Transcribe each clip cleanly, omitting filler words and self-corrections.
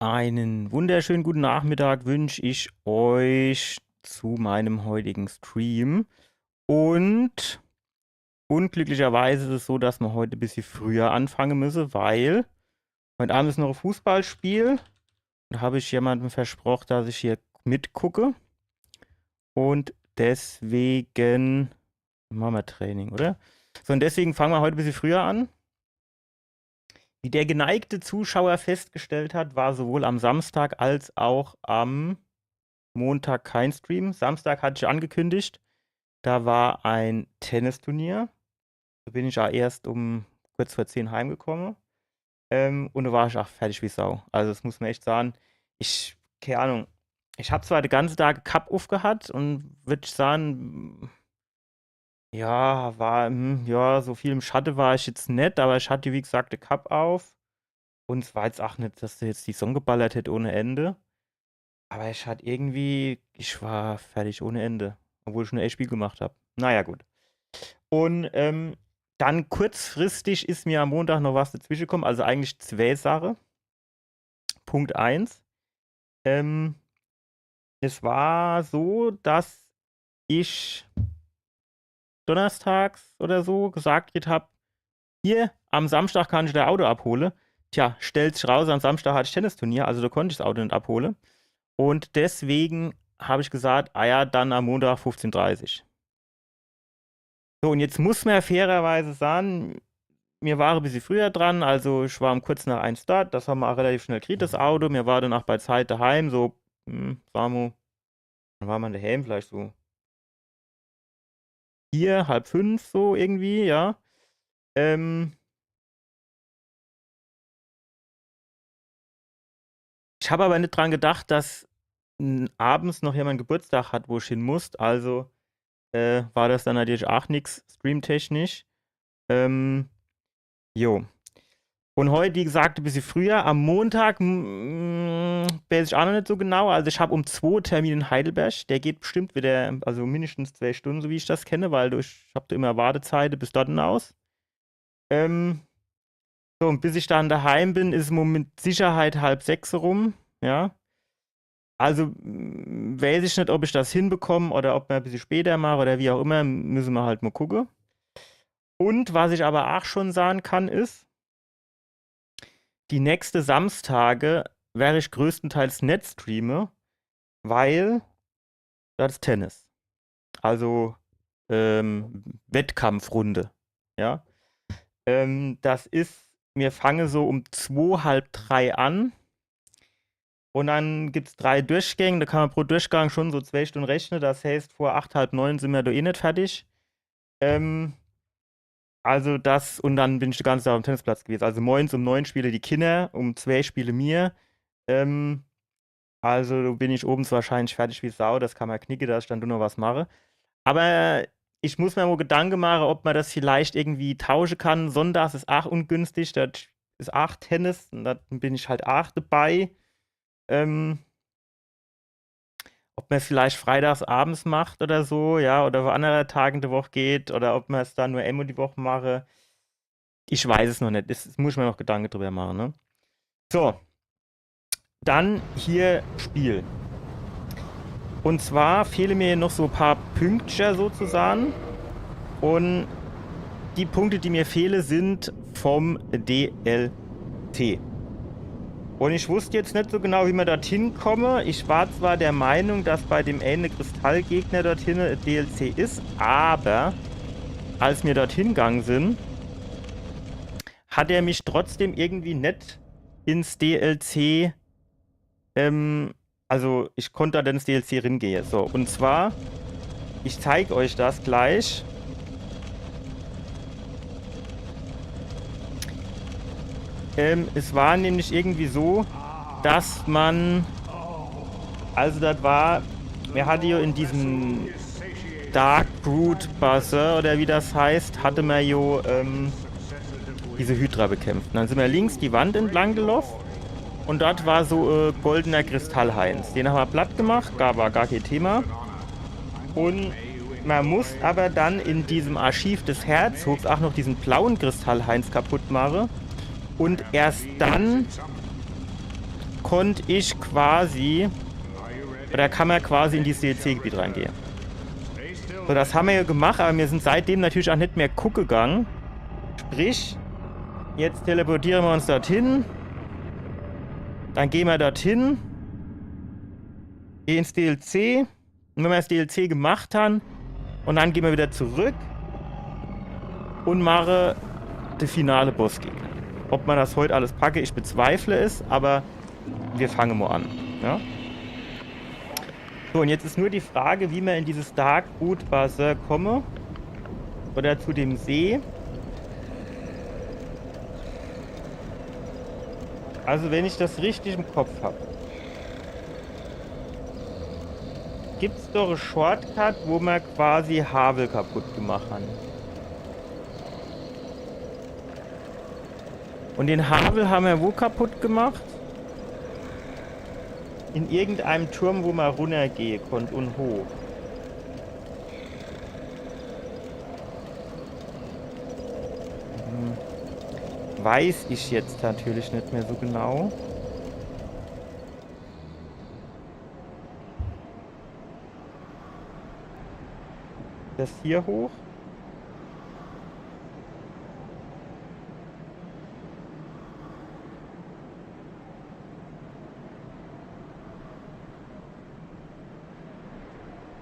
Einen wunderschönen guten Nachmittag wünsche ich euch zu meinem heutigen Stream. Und unglücklicherweise ist es so, dass wir heute ein bisschen früher anfangen müssen, weil heute Abend ist noch ein Fußballspiel. Da habe ich jemandem versprochen, dass ich hier mitgucke. Und deswegen machen wir Training, oder? So, und deswegen fangen wir heute ein bisschen früher an. Wie der geneigte Zuschauer festgestellt hat, war sowohl am Samstag als auch am Montag kein Stream. Samstag hatte ich angekündigt, da war ein Tennisturnier. Da bin ich ja erst um kurz vor 10 heimgekommen. Und da war ich auch fertig wie Sau. Also das muss man echt sagen. Keine Ahnung, ich habe zwar den ganzen Tag Cup aufgehabt und würde ich sagen, ja, ja, so viel im Schatten war ich jetzt nicht, aber ich hatte, wie gesagt, den Cup auf. Und es war jetzt auch nicht, dass der jetzt die Sonne geballert hätte ohne Ende. Aber ich war fertig ohne Ende, obwohl ich nur ein Spiel gemacht habe. Naja, gut. Und dann kurzfristig ist mir am Montag noch was dazwischen gekommen, also eigentlich zwei Sachen. Punkt 1. Es war so, dass ich donnerstags oder so gesagt habe, hier, am Samstag kann ich das Auto abholen. Tja, stellt sich raus, am Samstag hatte ich Tennisturnier, also da konnte ich das Auto nicht abholen. Und deswegen habe ich gesagt, ah ja, dann am Montag 15:30 Uhr. So, und jetzt muss man ja fairerweise sagen, mir war ein bisschen früher dran, also ich war um kurz nach 1 dort, das haben wir auch relativ schnell gekriegt, das Auto. Mir war dann auch bei Zeit daheim, so, sagen wir, wann war man daheim? Vielleicht so 4, halb 5, so irgendwie, ja. Ich habe aber nicht dran gedacht, dass abends noch jemand Geburtstag hat, wo ich hin muss. Also war das dann natürlich auch nichts streamtechnisch. Jo. Und heute, wie gesagt, ein bisschen früher. Am Montag weiß ich auch noch nicht so genau. Also ich habe um 2 Termin in Heidelberg. Der geht bestimmt wieder, also mindestens 2 Stunden, so wie ich das kenne, weil ich habe da immer Wartezeiten bis dorthin aus. So, und bis ich dann daheim bin, ist es mit Sicherheit 5:30 rum. Ja. Also weiß ich nicht, ob ich das hinbekomme oder ob wir ein bisschen später machen oder wie auch immer, müssen wir halt mal gucken. Und was ich aber auch schon sagen kann, ist, die nächste Samstage werde ich größtenteils nicht streamen, weil das ist Tennis. Also Wettkampfrunde. Ja. Das ist, wir fangen so um 2, halb 3 an. Und dann gibt es 3 Durchgänge, da kann man pro Durchgang schon so 2 Stunden rechnen. Das heißt, vor 8, halb 9 sind wir da eh nicht fertig. Also das, und dann bin ich den ganzen Tag am Tennisplatz gewesen. Also morgens um 9 spiele die Kinder, um 2 spiele mir. Also bin ich oben wahrscheinlich fertig wie Sau, das kann man knicken, dass ich dann nur noch was mache. Aber ich muss mir mal Gedanken machen, ob man das vielleicht irgendwie tauschen kann. Sonntags ist auch ungünstig, das ist auch Tennis, und da bin ich halt auch dabei. Ob man es vielleicht freitags abends macht oder so, ja, oder wo andere Tage in der Woche geht, oder ob man es dann nur einmal die Woche mache. Ich weiß es noch nicht. Das muss ich mir noch Gedanken drüber machen, ne? So. Dann hier Spiel. Und zwar fehlen mir noch so ein paar Pünktchen sozusagen. Und die Punkte, die mir fehlen, sind vom DLT. Und ich wusste jetzt nicht so genau, wie man dorthin komme. Ich war zwar der Meinung, dass bei dem eine Kristallgegner dorthin ein DLC ist, aber als wir dorthin gegangen sind, hat er mich trotzdem irgendwie nicht ins DLC, also ich konnte da dann ins DLC reingehen. So, und zwar, ich zeige euch das gleich. Es war nämlich irgendwie so, dass man, also das war, wir hatten ja in diesem Dark Brood Buzzer oder wie das heißt, hatte man ja diese Hydra bekämpft. Und dann sind wir links die Wand entlang gelaufen und dort war so goldener Kristallheinz. Den haben wir platt gemacht, war gar kein Thema. Und man muss aber dann in diesem Archiv des Herzogs auch noch diesen blauen Kristallheinz kaputt machen. Und erst dann konnte ich quasi, oder kann man quasi in dieses DLC-Gebiet reingehen. So, das haben wir ja gemacht, aber wir sind seitdem natürlich auch nicht mehr gucken gegangen. Sprich, jetzt teleportieren wir uns dorthin. Dann gehen wir dorthin. Gehen ins DLC. Und wenn wir das DLC gemacht haben, und dann gehen wir wieder zurück und machen den finale Bossgegner. Ob man das heute alles packe, ich bezweifle es, aber wir fangen mal an. Ja? So, und jetzt ist nur die Frage, wie man in dieses Darkroot Bassin komme. Oder zu dem See. Also, wenn ich das richtig im Kopf habe, gibt es doch einen Shortcut, wo man quasi Havel kaputt gemacht hat. Und den Havel haben wir wo kaputt gemacht? In irgendeinem Turm, wo man runtergehen konnte und hoch. Weiß ich jetzt natürlich nicht mehr so genau. Das hier hoch?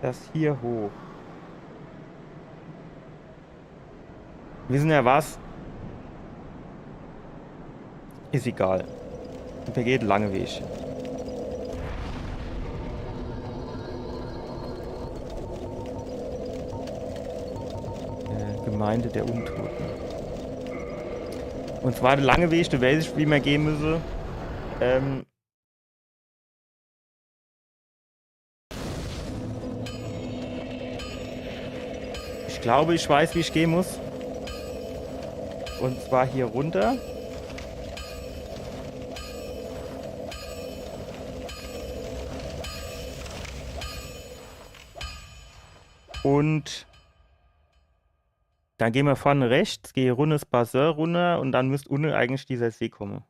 Das hier hoch. Wissen ja was? Ist egal. Der geht lange Weg. Gemeinde der Untoten. Und zwar der lange Weg, du weißt, wie man gehen müsse. Ich glaube, ich weiß, wie ich gehen muss. Und zwar hier runter. Und dann gehen wir vorne rechts, gehe runter das Bassin runter und dann müsste unten eigentlich dieser See kommen.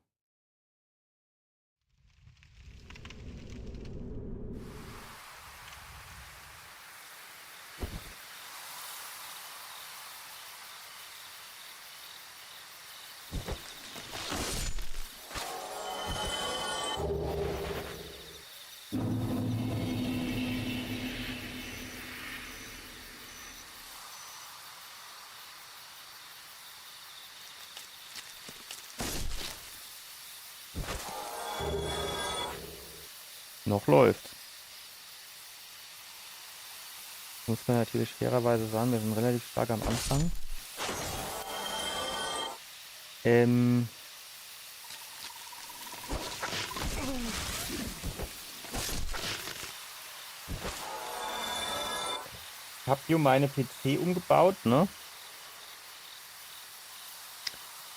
Noch läuft. Muss man natürlich fairerweise sagen, wir sind relativ stark am Anfang. Ich habe hier meine PC umgebaut, ne?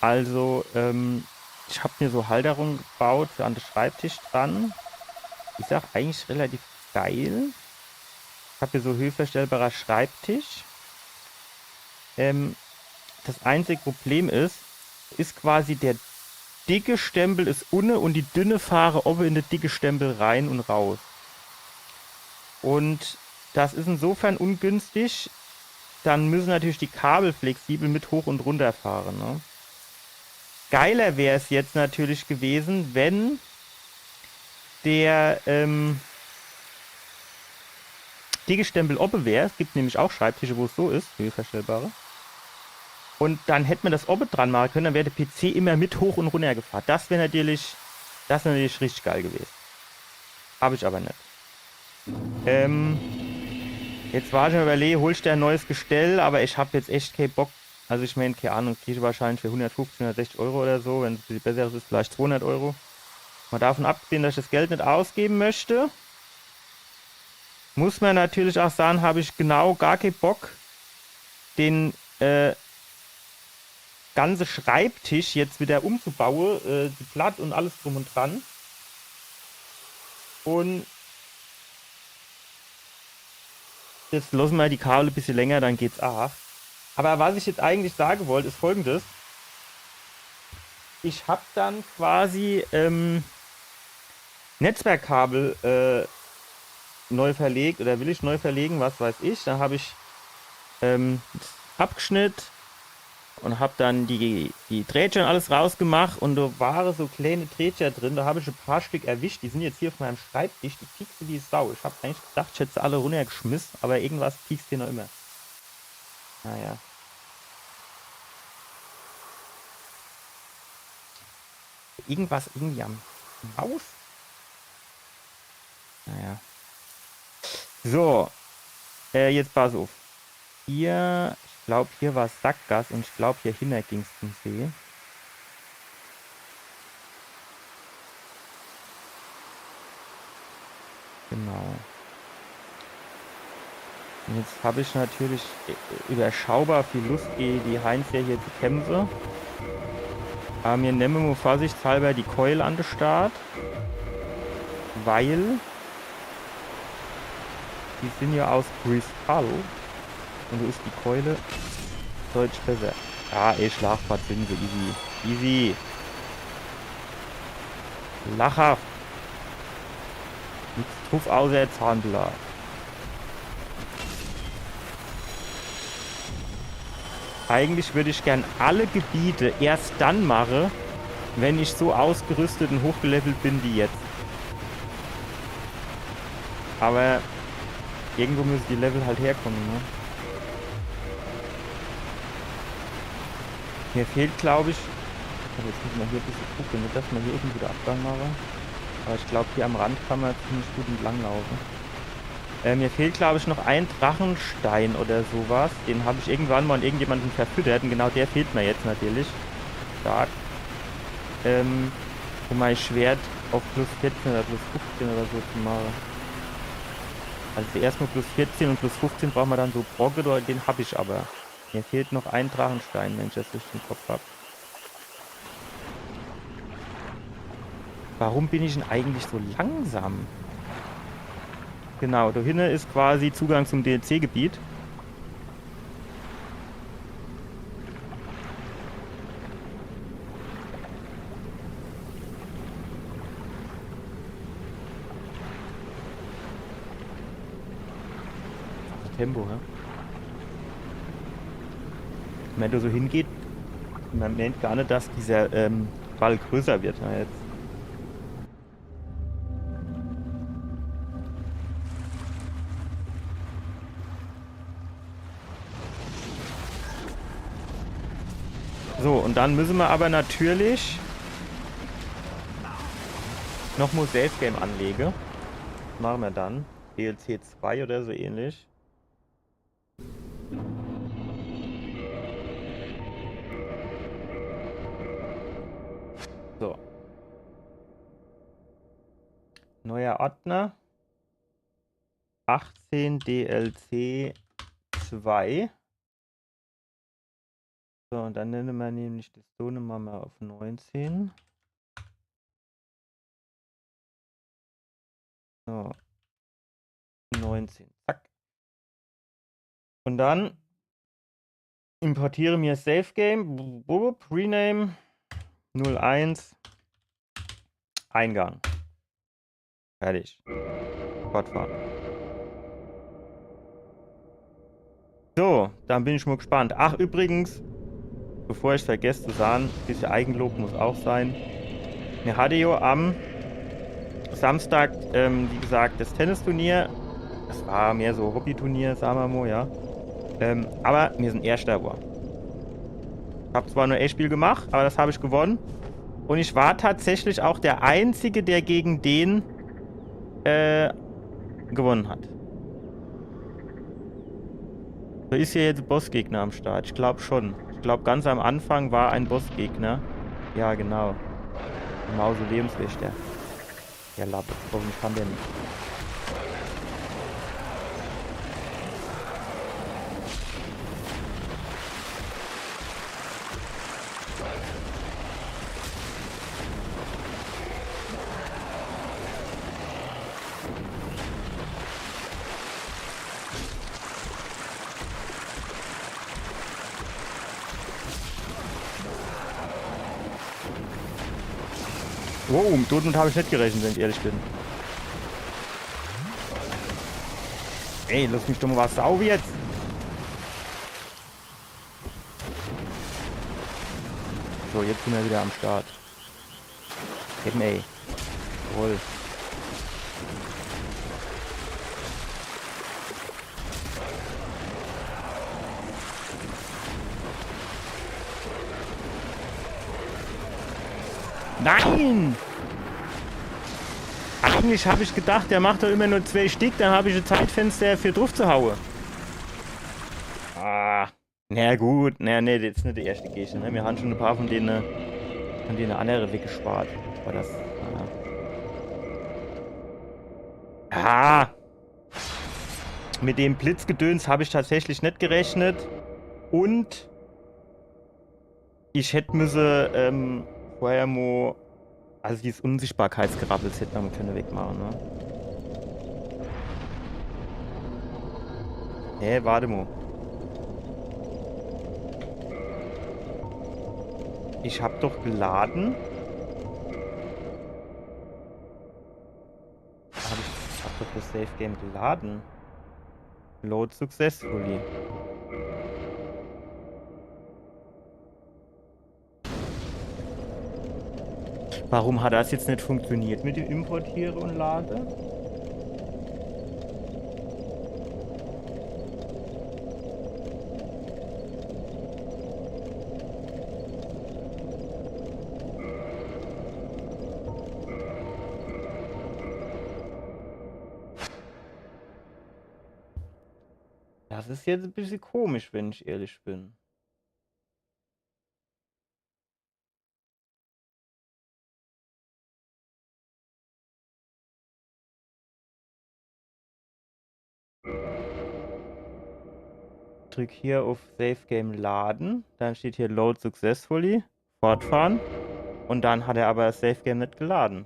Also, ich habe mir so Halterungen gebaut für an den Schreibtisch dran. Ich sag eigentlich relativ geil. Ich habe hier so höhenverstellbarer Schreibtisch. Das einzige Problem ist quasi der dicke Stempel ist unten und die dünne fahre oben in den dicke Stempel rein und raus. Und das ist insofern ungünstig. Dann müssen natürlich die Kabel flexibel mit hoch und runter fahren. Ne? Geiler wäre es jetzt natürlich gewesen, wenn der dicke Stempel oben wäre. Es gibt nämlich auch Schreibtische, wo es so ist, höhenverstellbare. Und dann hätte man das oben dran machen können, dann wäre der PC immer mit hoch und runter gefahren. Das wäre natürlich richtig geil gewesen. Habe ich aber nicht. Jetzt war ich mir überlegen, holst du ein neues Gestell, aber ich habe jetzt echt keinen Bock. Also ich meine, keine Ahnung, kriege ich wahrscheinlich für 150, 160 Euro oder so. Wenn es ein bisschen besseres ist, vielleicht 200 Euro. Mal davon abgesehen, dass ich das Geld nicht ausgeben möchte, muss man natürlich auch sagen, habe ich genau gar keinen Bock, den ganze Schreibtisch jetzt wieder umzubauen, die Platte und alles drum und dran. Und jetzt lassen wir die Kabel ein bisschen länger, dann geht's auch. Aber was ich jetzt eigentlich sagen wollte, ist Folgendes. Ich habe dann quasi Netzwerkkabel neu verlegt oder will ich neu verlegen, was weiß ich. Da habe ich Abschnitt und habe dann die Drähtchen alles rausgemacht und da waren so kleine Drähtchen drin. Da habe ich ein paar Stück erwischt. Die sind jetzt hier auf meinem Schreibtisch. Die piekst wie Sau. Ich habe eigentlich gedacht, ich hätte sie alle runtergeschmissen, aber irgendwas piekst hier noch immer. Naja. Irgendwas irgendwie am Haus? Naja. So. Jetzt pass auf. Hier, ich glaube, hier war Sackgass und ich glaube, hier hinter ging es zum See. Genau. Und jetzt habe ich natürlich überschaubar viel Lust, die Heinz hier zu kämpfen. Aber mir nehmen wir vorsichtshalber die Keule an den Start. Weil die sind ja aus Kristall. Und so ist die Keule deutlich besser. Ah, Schlafbad sind sie. Easy. Easy. Lachhaft. Nichts Tuff außer Zahnblatt. Eigentlich würde ich gern alle Gebiete erst dann machen, wenn ich so ausgerüstet und hochgelevelt bin wie jetzt. Aber irgendwo müssen die Level halt herkommen, ne? Mir fehlt, glaube ich... Also jetzt müssen wir hier ein bisschen gucken, nicht, dass wir hier irgendwie wieder Abgang machen. Aber ich glaube, hier am Rand kann man ziemlich gut entlang laufen. Mir fehlt, glaube ich, noch ein Drachenstein oder sowas. Den habe ich irgendwann mal an irgendjemanden verfüttert. Und genau der fehlt mir jetzt natürlich. Stark. Um mein Schwert auf plus 14 oder plus 15 oder so zu machen. Also erstmal plus 14 und plus 15 brauchen wir dann so Brocke, den habe ich aber. Mir fehlt noch ein Drachenstein, wenn ich das richtig im Kopf habe. Warum bin ich denn eigentlich so langsam? Genau, da hinten ist quasi Zugang zum DLC-Gebiet. Tempo, ja? Wenn du so hingeht, man nennt gar nicht, dass dieser Ball größer wird. Na, jetzt. So, und dann müssen wir aber natürlich noch mal Safe Game anlegen. Das machen wir dann. DLC 2 oder so ähnlich. So. Neuer Ordner. 18 DLC 2. So, und dann nennen wir nämlich das so, nehmen wir auf 19. So. 19. Zack. Und dann importiere mir Save Game. Rename 01. Eingang. Fertig. Fortfahren. So, dann bin ich mal gespannt. Ach, übrigens, bevor ich vergesse zu sagen, ein bisschen Eigenlob muss auch sein. Mir hatte ja am Samstag, wie gesagt, das Tennisturnier. Das war mehr so Hobbyturnier, sagen wir mal, ja. Aber wir sind Erster geworden. Ich habe zwar nur ein Spiel gemacht, aber das habe ich gewonnen. Und ich war tatsächlich auch der Einzige, der gegen den gewonnen hat. Da ist hier jetzt ein Bossgegner am Start. Ich glaube schon. Ich glaube, ganz am Anfang war ein Bossgegner. Ja, genau. Ein Mausoleumswächter. Der Lappe. Hoffentlich kann der nicht. Wow, damit habe ich nicht gerechnet, wenn ich ehrlich bin. Ey, lass mich doch mal was auf jetzt. So, jetzt sind wir wieder am Start. Ey. Toll. Nein! Eigentlich habe ich gedacht, der macht doch immer nur 2 Stück, dann habe ich ein Zeitfenster für drauf zu hauen. Ah. Na gut, nee, das ist nicht die erste Geschichte, ne? Wir haben schon ein paar von denen andere weggespart. Aber das. Ah. Mit dem Blitzgedöns habe ich tatsächlich nicht gerechnet. Und ich hätte müssen vorher mal. Also dieses Unsichtbarkeitsgerabbel hätte man können wegmachen, ne? Hä, warte mal. Ich hab doch geladen. Ich hab doch das Safe Game geladen. Load successfully. Warum hat das jetzt nicht funktioniert mit dem Importieren und Laden? Das ist jetzt ein bisschen komisch, wenn ich ehrlich bin. Drück hier auf Save Game laden. Dann steht hier Load successfully. Fortfahren. Und dann hat er aber das Save Game nicht geladen.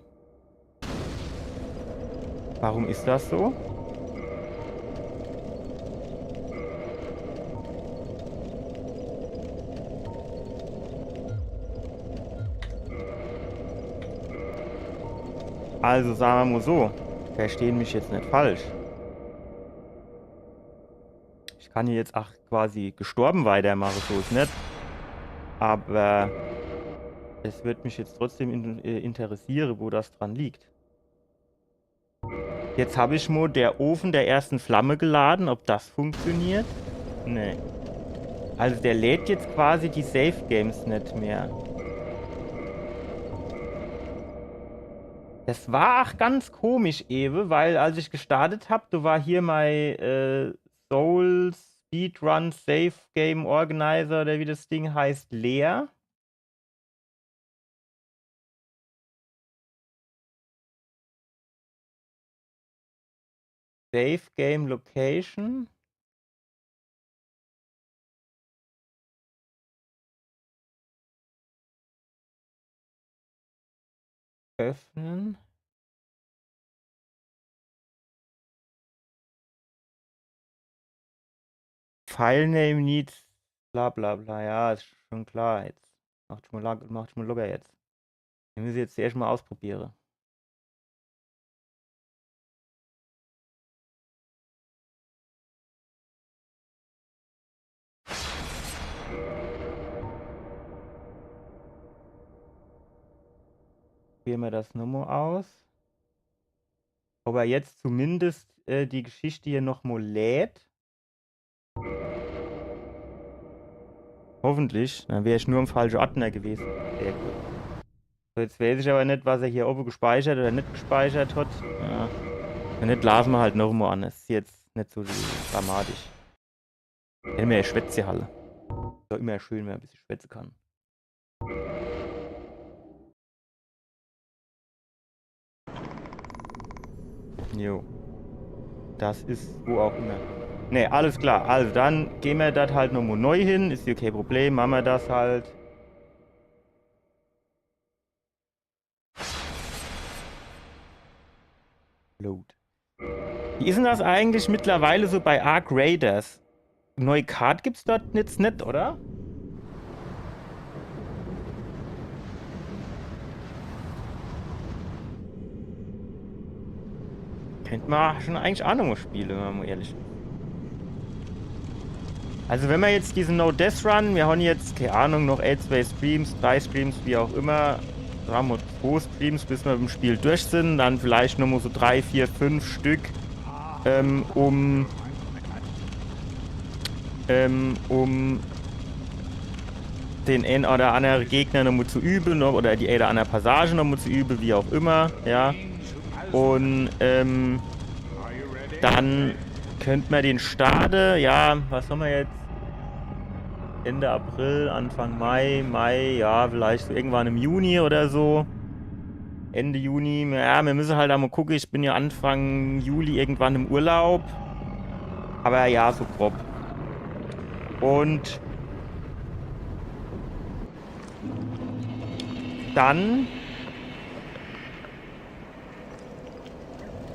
Warum ist das so? Also sagen wir mal so. Verstehen mich jetzt nicht falsch. Ich kann hier jetzt auch quasi gestorben weitermachen, so ist nicht. Aber es wird mich jetzt trotzdem interessieren, wo das dran liegt. Jetzt habe ich mal der Ofen der ersten Flamme geladen, ob das funktioniert. Nee. Also der lädt jetzt quasi die Safe Games nicht mehr. Das war auch ganz komisch, Ewe, weil als ich gestartet habe, da war hier mein Soul Speedrun Safe Game Organizer oder wie das Ding heißt, leer. Safe Game Location. Öffnen. Filename needs bla bla bla. Ja, ist schon klar jetzt. Macht schon mal locker jetzt. Wir müssen jetzt erst mal ausprobieren. Probieren wir das nochmal aus. Ob er jetzt zumindest die Geschichte hier nochmal lädt. Hoffentlich. Dann wäre ich nur im falschen Ordner gewesen. Sehr gut. So, jetzt weiß ich aber nicht, was er hier oben gespeichert oder nicht gespeichert hat. Ja. Wenn nicht, lassen wir halt nochmal an. Das ist jetzt nicht so dramatisch. Hätte mir ja Schwätzehalle. Ist doch immer schön, wenn man ein bisschen schwätzen kann. Jo. Das ist wo auch immer. Ne, alles klar. Also dann gehen wir das halt nochmal neu hin. Ist ja kein Problem. Machen wir das halt. Load. Wie ist denn das eigentlich mittlerweile so bei Arc Raiders? Neue Card gibt's dort jetzt nicht, oder? Könnte man schon eigentlich auch nochmal spielen, wenn man mal ehrlich ist. Also wenn wir jetzt diesen No-Death-Run, wir haben jetzt, keine Ahnung, noch 2 Streams, 3 Streams, wie auch immer, sagen wir 2 Streams, bis wir im Spiel durch sind, dann vielleicht nochmal so 3, 4, 5 Stück, um den ein oder anderen Gegner nochmal zu üben, oder die eine oder andere Passage nochmal zu üben, wie auch immer, ja. Und dann könnte man den starten, ja, was haben wir jetzt? Ende April, Anfang Mai, ja, vielleicht so irgendwann im Juni oder so. Ende Juni, ja, wir müssen halt einmal gucken, ich bin ja Anfang Juli irgendwann im Urlaub. Aber ja, so grob. Und dann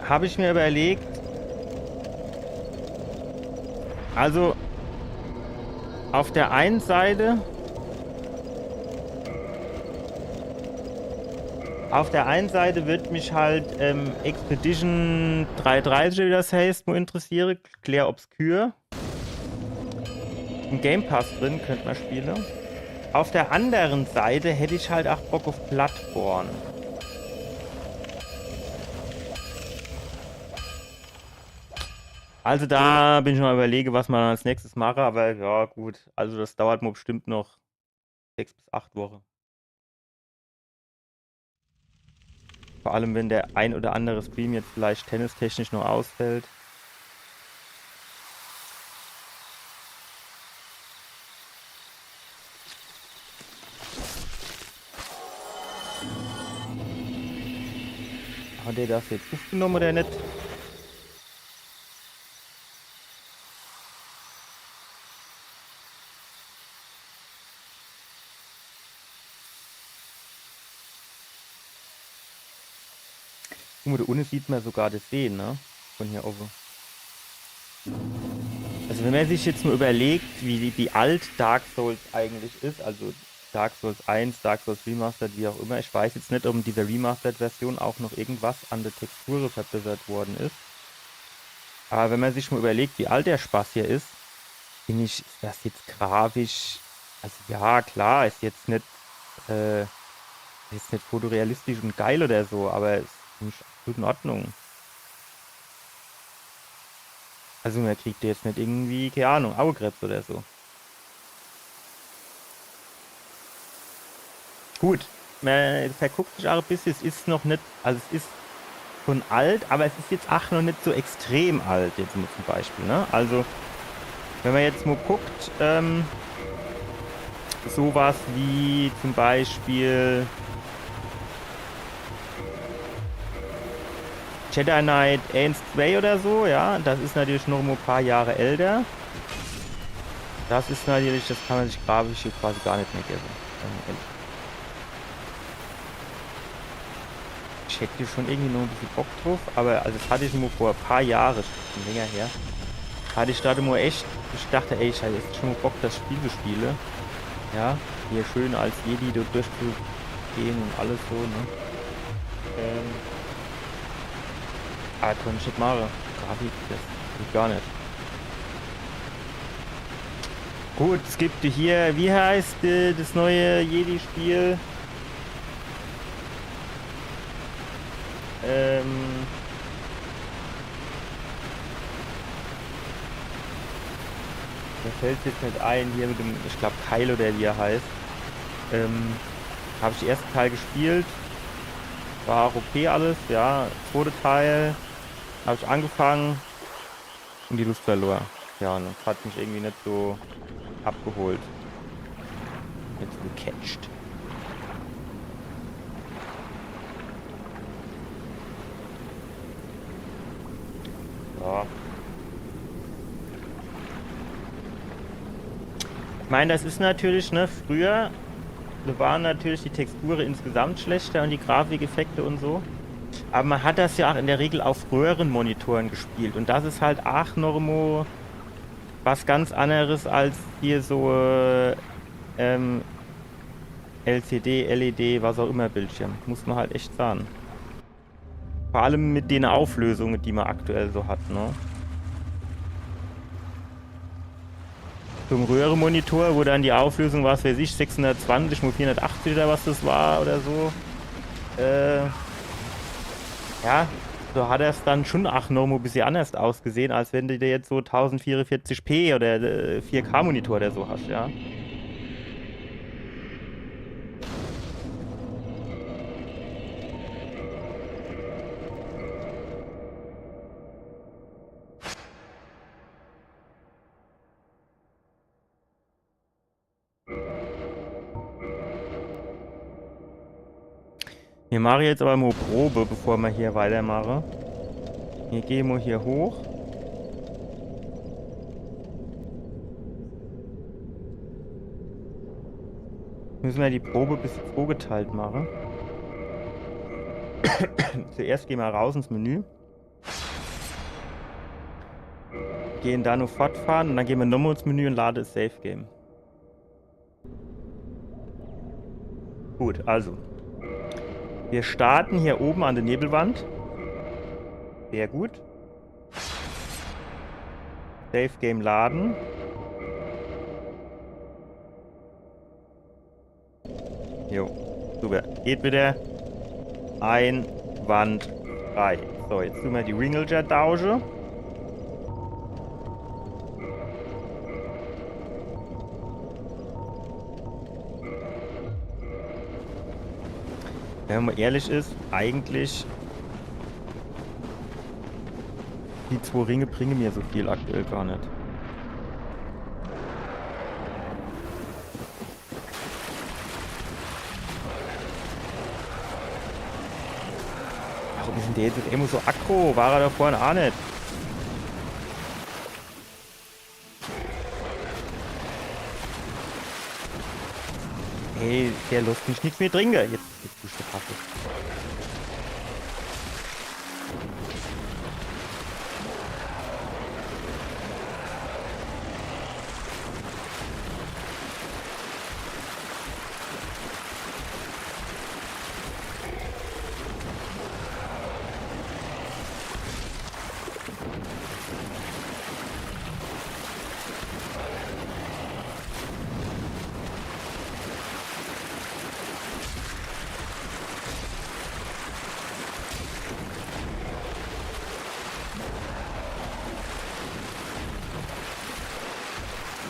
habe ich mir überlegt, also auf der einen Seite wird mich halt Expedition 330, wie das heißt, nur interessieren. Clair Obscur. Im Game Pass drin könnte man spielen. Auf der anderen Seite hätte ich halt auch Bock auf Bloodborne. Also da bin ich mal überlege, was man als nächstes mache, aber ja gut, also das dauert mir bestimmt noch 6 bis 8 Wochen. Vor allem, wenn der ein oder andere Stream jetzt vielleicht tennistechnisch noch ausfällt. Hat der das jetzt aufgenommen oder nicht? Guck mal, da unten sieht man sogar das See, ne? Von hier oben. Also wenn man sich jetzt mal überlegt, wie alt Dark Souls eigentlich ist, also Dark Souls 1, Dark Souls Remastered, wie auch immer. Ich weiß jetzt nicht, ob in dieser Remastered-Version auch noch irgendwas an der Textur verbessert worden ist. Aber wenn man sich mal überlegt, wie alt der Spaß hier ist, finde ich, ist das jetzt grafisch, also ja, klar, ist jetzt nicht fotorealistisch und geil oder so, aber ist nicht absolut in Ordnung. Also man kriegt jetzt nicht irgendwie, keine Ahnung, Augenkrebs oder so. Gut, man verguckt sich auch ein bisschen, es ist noch nicht, also es ist schon alt, aber es ist jetzt auch noch nicht so extrem alt, jetzt zum Beispiel, ne? Also, wenn man jetzt mal guckt, sowas wie zum Beispiel Jedi Knight 1, 2 oder so, ja, das ist natürlich noch ein paar Jahre älter. Das ist natürlich, das kann man sich grafisch hier quasi gar nicht mehr geben. Ich hätte schon irgendwie noch ein bisschen Bock drauf, aber also das hatte ich nur vor ein paar Jahren, schon länger her. Hatte ich da nur echt, ich dachte, ey, ich hatte jetzt schon mal Bock, das Spiel zu spielen. Ja, hier schön als Jedi dort durchzugehen und alles so, ne? Aber konnte ich nicht machen. Grafik, das geht gar nicht. Gut, es gibt hier, wie heißt das neue Jedi-Spiel? Mir fällt jetzt nicht ein, hier mit dem, ich glaube Kylo, der wie er heißt. Habe ich den ersten Teil gespielt. War auch okay alles, ja. Zweite Teil habe ich angefangen und die Lust verloren. Ja, und das hat mich irgendwie nicht so abgeholt. Nicht so gecatcht. Ja. Ich meine, das ist natürlich, ne, früher waren natürlich die Texturen insgesamt schlechter und die Grafikeffekte und so. Aber man hat das ja auch in der Regel auf Röhrenmonitoren gespielt. Und das ist halt auch noch was ganz anderes als hier so LCD, LED, was auch immer Bildschirm. Muss man halt echt sagen. Vor allem mit den Auflösungen, die man aktuell so hat, ne? zum Röhrenmonitor, wo dann die Auflösung, was weiß ich, 620 mal 480 oder was das war oder so. Ja, so hat es dann schon auch noch ein bisschen anders ausgesehen, als wenn du dir jetzt so 1044p oder 4K-Monitor oder so hast, ja. Wir machen jetzt aber mal Probe, bevor wir hier weitermachen. Wir gehen mal hier hoch. Müssen wir die Probe bis 2 geteilt machen. Zuerst gehen wir raus ins Menü. Gehen da nur fortfahren und dann gehen wir nochmal ins Menü und laden das Save Game. Gut, also. Wir starten hier oben an der Nebelwand. Sehr gut. Save Game laden. Jo, super. Geht wieder. Einwandfrei. So, jetzt tun wir die Ringleger tauschen. Wenn man ehrlich ist, eigentlich die 2 Ringe bringen mir so viel aktuell gar nicht. Warum ist denn der jetzt immer so aggro? War er da vorne auch nicht? Hey, der lässt mich nichts mehr trinken. Jetzt tust du Kaffee.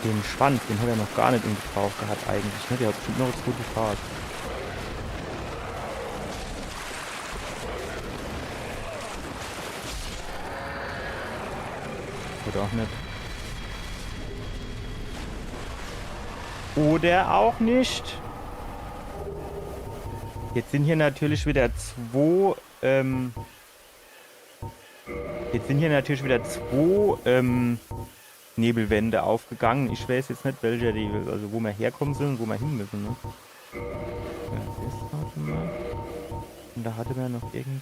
Den Schwanz, den hat er noch gar nicht im Gebrauch gehabt eigentlich, ne? Der hat bestimmt noch eine gute Fahrt. Oder auch nicht. Oder auch nicht. Jetzt sind hier natürlich wieder 2, Nebelwände aufgegangen. Ich weiß jetzt nicht, welcher die, also wo wir herkommen sind und wo wir hin müssen, ne? Ja, das warte mal. Und da hatte man noch irgendwie...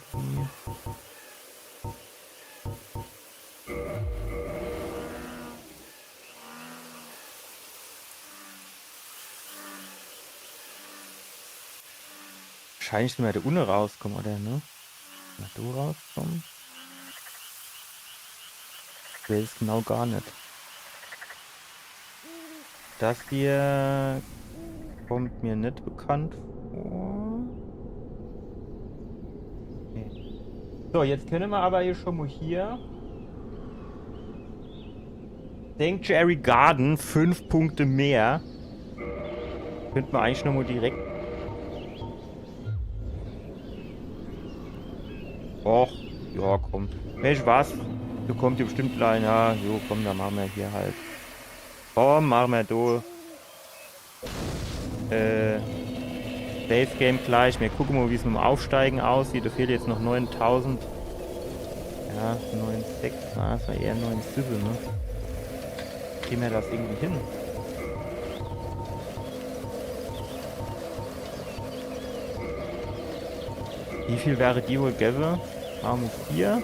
Wahrscheinlich sind wir da unten rauskommen, oder, ne? Na, du rauskommen? Ich weiß es genau gar nicht. Das hier kommt mir nicht bekannt vor. Okay. So, jetzt können wir aber hier schon mal hier. Sanctuary Garden, 5 Punkte mehr. Könnten wir eigentlich noch mal direkt. Och, ja, komm. Mensch, was? Du kommst hier bestimmt gleich. Ja, jo, komm, dann machen wir hier halt. Komm, machen wir do. Save Game gleich. Wir gucken mal, wie es mit dem Aufsteigen aussieht. Da fehlt jetzt noch 9000. Ja, 9,6. Na, das war eher 9,7, ne? Kriegen wir das irgendwie hin? Wie viel wäre die wohl gäbe? Armut 4. Ja,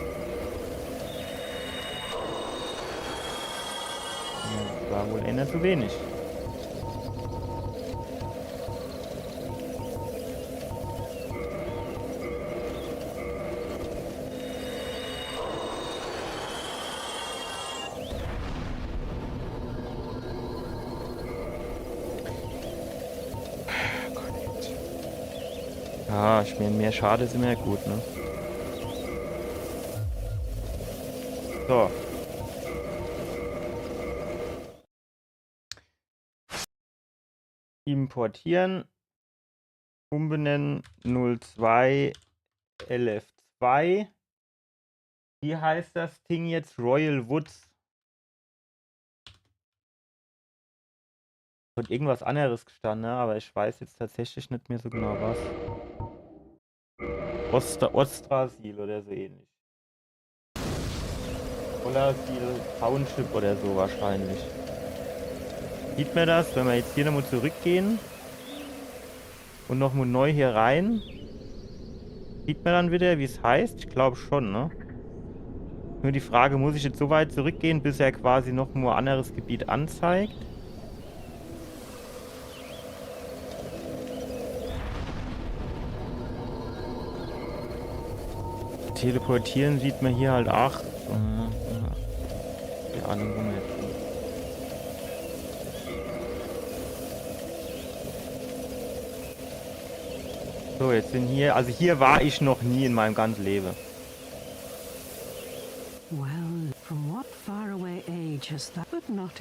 das war wohl eher zu wenig. Ja, ich meine, mehr Schade ist immer gut, ne? So. Importieren. Umbenennen 02 LF2. Wie heißt das Ding jetzt? Royal Woods. Wird irgendwas anderes gestanden, ne? Aber ich weiß jetzt tatsächlich nicht mehr so genau was. Ostrasil oder so ähnlich. Ostrasil Township oder so wahrscheinlich. Sieht man das, wenn wir jetzt hier nochmal zurückgehen und nochmal neu hier rein? Sieht man dann wieder, wie es heißt? Ich glaube schon, ne? Nur die Frage, muss ich jetzt so weit zurückgehen, bis er quasi nochmal ein anderes Gebiet anzeigt? Teleportieren sieht man hier halt auch. Keine Ahnung, wo man jetzt ist. So, jetzt sind hier, also hier war ich noch nie in meinem ganzen Leben. Well, from what faraway age has that but not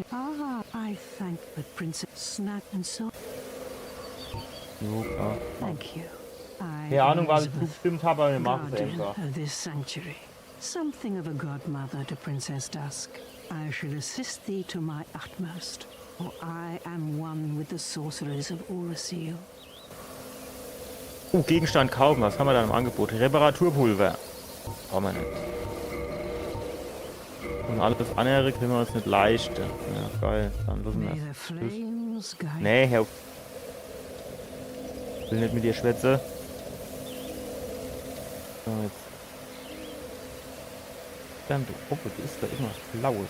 I thank the Princess Snack and so. Jo, klar. Thank you. Keine Ahnung, was ich zugestimmt habe, aber wir machen es Guardian einfach. of this sanctuary, something of a godmother to Princess Dusk. I shall assist thee to my utmost, for I am one with the sorcerers of Urasil. Gegenstand kaufen, was haben wir da im Angebot? Reparaturpulver. Brauchen wir nicht. Und alles andere können wir uns nicht leisten. Ja, geil. Dann lassen May wir the es. flames guide. Nee, Herr. Ich will nicht mit dir schwätzen. So, jetzt. Dann, du Puppe, du isst da immer Blaues.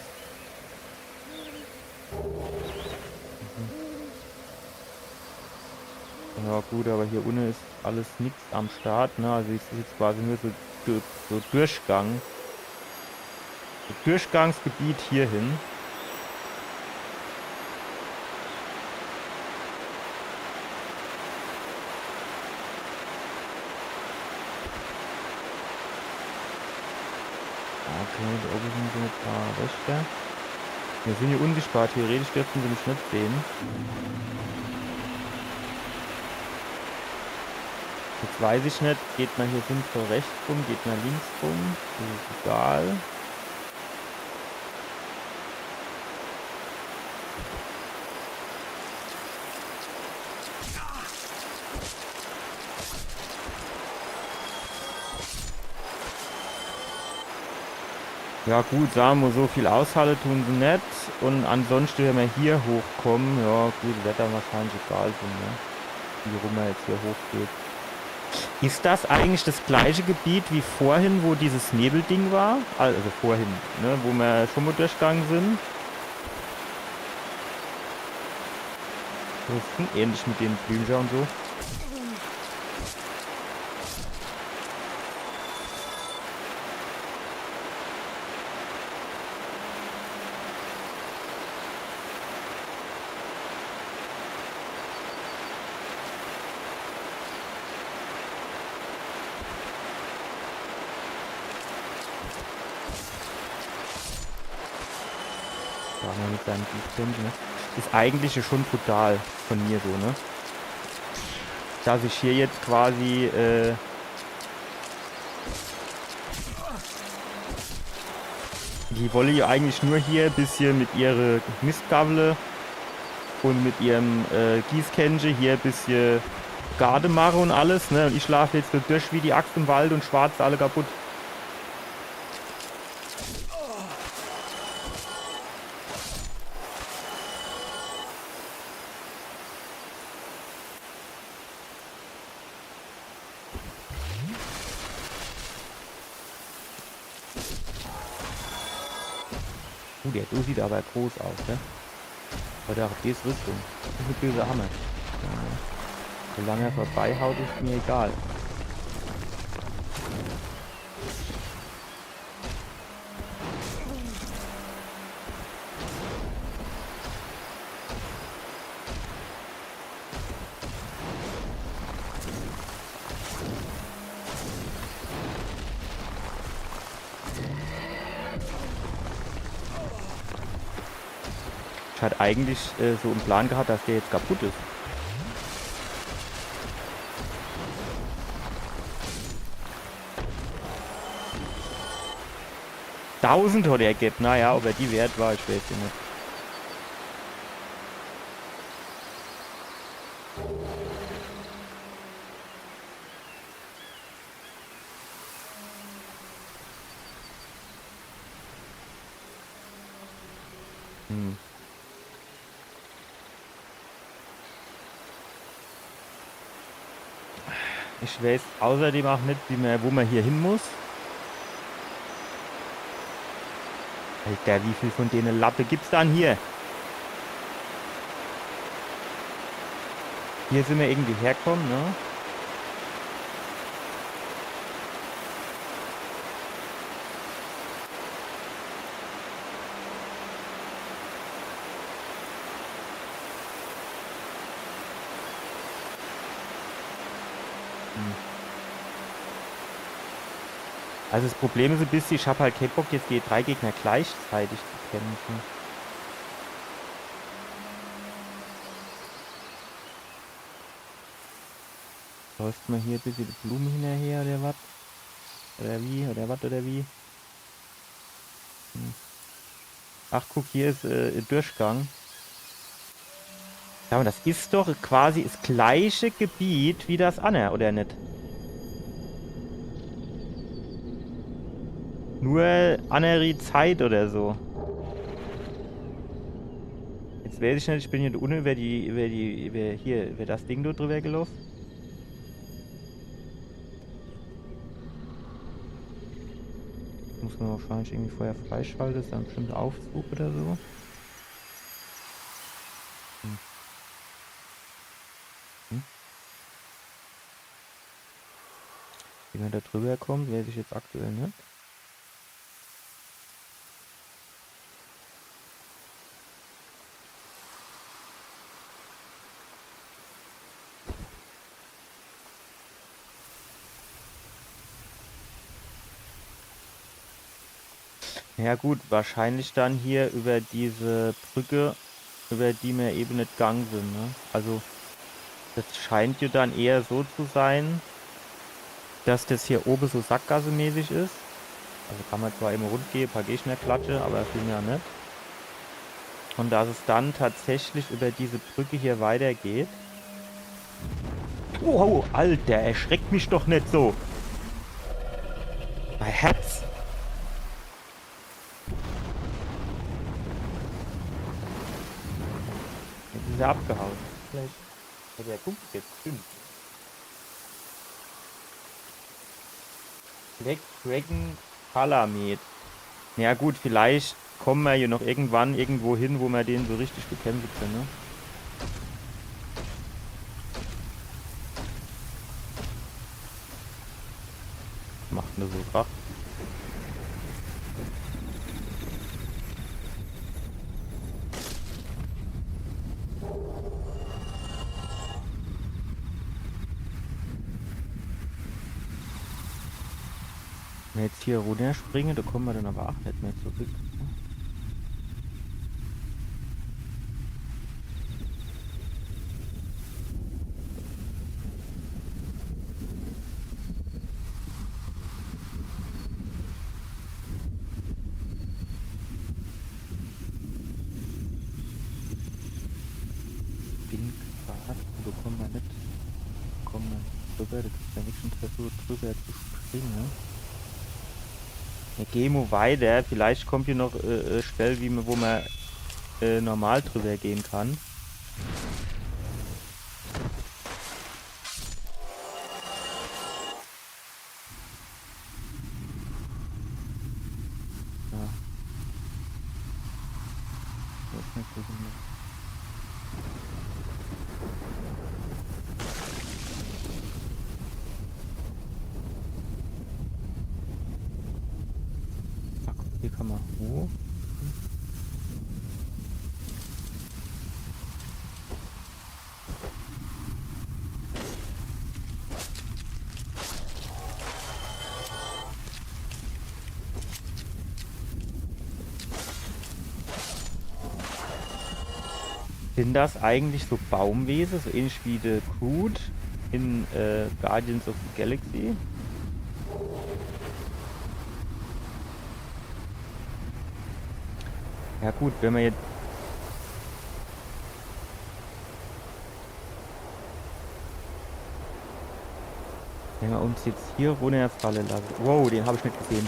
Ja gut, aber hier unten ist alles nichts am Start, ne? Also ich sehe jetzt quasi nur so Durchgang. So Durchgangsgebiet hierhin. Okay, da oben sind so ein paar Wächter. Wir sind hier unsichtbar, theoretisch dürften sie mich nicht sehen. Jetzt weiß ich nicht, geht man hier sinnvoll rechts rum, geht man links rum, das ist egal. Ja gut, sagen wir, so viel aushalten tun sie nicht. Und ansonsten, wenn wir hier hochkommen, ja gut, wird dann wahrscheinlich egal sein, ne? Wie rum er jetzt hier hochgeht. Ist das eigentlich das gleiche Gebiet wie vorhin, wo dieses Nebelding war? Also vorhin, ne? Wo wir schon mal durchgegangen sind? Das ist ähnlich mit den Büchern und so. Mit seinem Beatcamp, ne? Ist eigentlich schon brutal von mir so, ne? Dass ich hier jetzt quasi die wolle ja eigentlich nur hier ein bisschen mit ihrer Mistgabel und mit ihrem Gießkännchen hier ein bisschen Garde machen und alles, ne? Und ich schlafe jetzt so durch wie die Axt im Wald und schwarz alle kaputt. Der so sieht aber groß aus, ne? Oder auch die ist Rüstung. Das ist eine böse Hammer. Ja. Solange er vorbeihaut, ist mir egal. hatte eigentlich so einen Plan gehabt, dass der jetzt kaputt ist. Tausend hat er gegeben. Naja, ob er die wert war, ich weiß ja nicht. Ich weiß außerdem auch nicht, wo man hier hin muss. Alter, wie viel von denen Lappe gibt's dann hier? Hier sind wir irgendwie herkommen, ne? Also das Problem ist ein bisschen, ich habe halt keinen Bock, jetzt die 3 Gegner gleichzeitig zu kämpfen. Läuft man hier ein bisschen die Blumen hinterher oder was? Oder wie? Oder was oder wie? Ach, guck, hier ist ein Durchgang. Ja, aber das ist doch quasi das gleiche Gebiet wie das andere, oder nicht? Nur andere Zeit oder so. Jetzt weiß ich nicht, ich bin hier unten über das Ding dort drüber gelaufen. Muss man wahrscheinlich irgendwie vorher freischalten, das ist dann bestimmt Aufzug oder so. Wie man da drüber kommt, weiß ich jetzt aktuell nicht. Ja gut, wahrscheinlich dann hier über diese Brücke, über die wir eben nicht gegangen sind, ne? Also, das scheint ja dann eher so zu sein, dass das hier oben so sackgassemäßig ist. Also kann man zwar eben rund gehen, ein paar Gegner klatsche, aber viel mehr nicht. Und dass es dann tatsächlich über diese Brücke hier weitergeht. Wow, Alter, erschreckt mich doch nicht so. Mein Herz. Jetzt ist er abgehauen. Vielleicht. Ja, der guckt jetzt. Stimmt. Black Dragon Palamet. Ja gut, vielleicht kommen wir ja noch irgendwann irgendwo hin, wo wir den so richtig bekämpfen können, ne? Macht nur so Krach. Wenn wir jetzt hier runter springen, da kommen wir dann aber auch nicht mehr zurück. Da kommen wir nicht. Kommen wir drüber, da gibt es ja nichts Versuch drüber zu springen, ne? Ja, gehen wir weiter. Vielleicht kommt hier noch Stelle, wo man normal drüber gehen kann. Ja. Das ist nicht so gut. Hier kann man hoch. Sind das eigentlich so Baumwesen, so ähnlich wie The Groot in Guardians of the Galaxy? Ja gut, wenn wir uns jetzt hier runterfallen lassen. Wow, den habe ich nicht gesehen.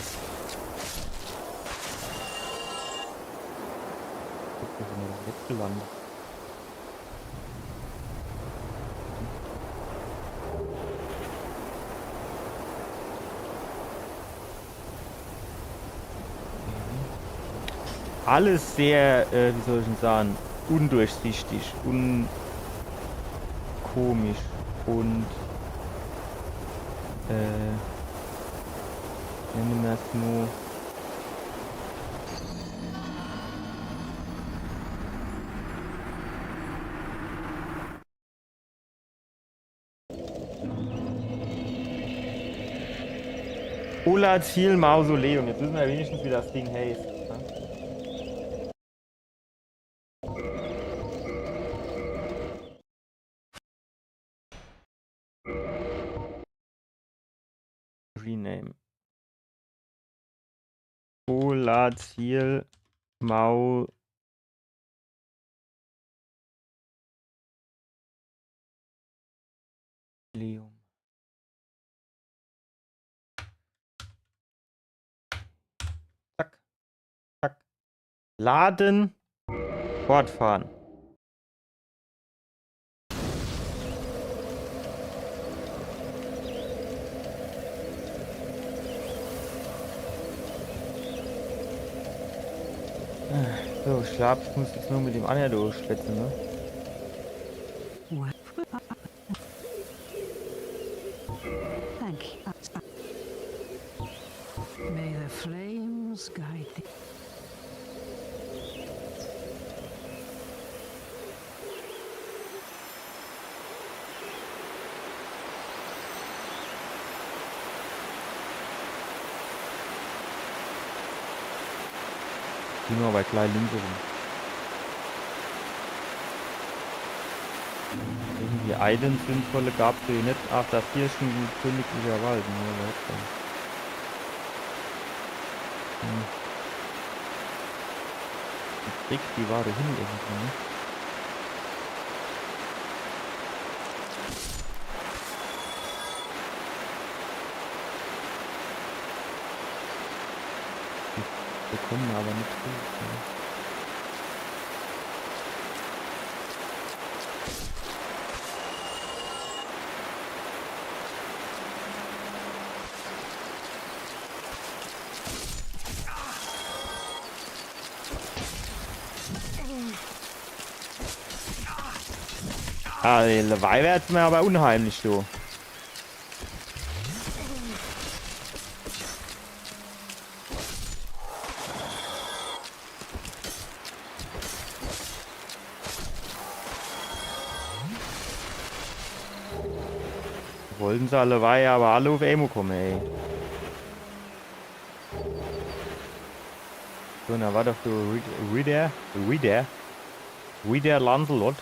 Wo sind wir denn jetzt gelandet? Alles sehr, wie soll ich denn sagen, undurchsichtig, komisch und nennen wir es nur Ola-Ziel Mausoleum. Jetzt wissen wir wenigstens, wie das Ding heißt. Rename. Ola-Ziel Mausoleum. Zack, zack. Laden, fortfahren. So, ich glaube, ich muss jetzt nur mit dem anderen durchschwätzen, ne? Thank you. May the flames guide thee. Die nur bei kleinen links rum. Irgendwie Items sinnvolle gab es hier nicht. Ach, das hier ist ein königlicher Wald. Ne? Die Trick, die war da hin irgendwie, ne? Wir kommen aber nicht hoch. Ne? Ah, der Weihwärts mir aber unheimlich, du. Wollten sie alle Weihe, aber alle auf Emo kommen, ey. So, na war doch du Reader Lancelot.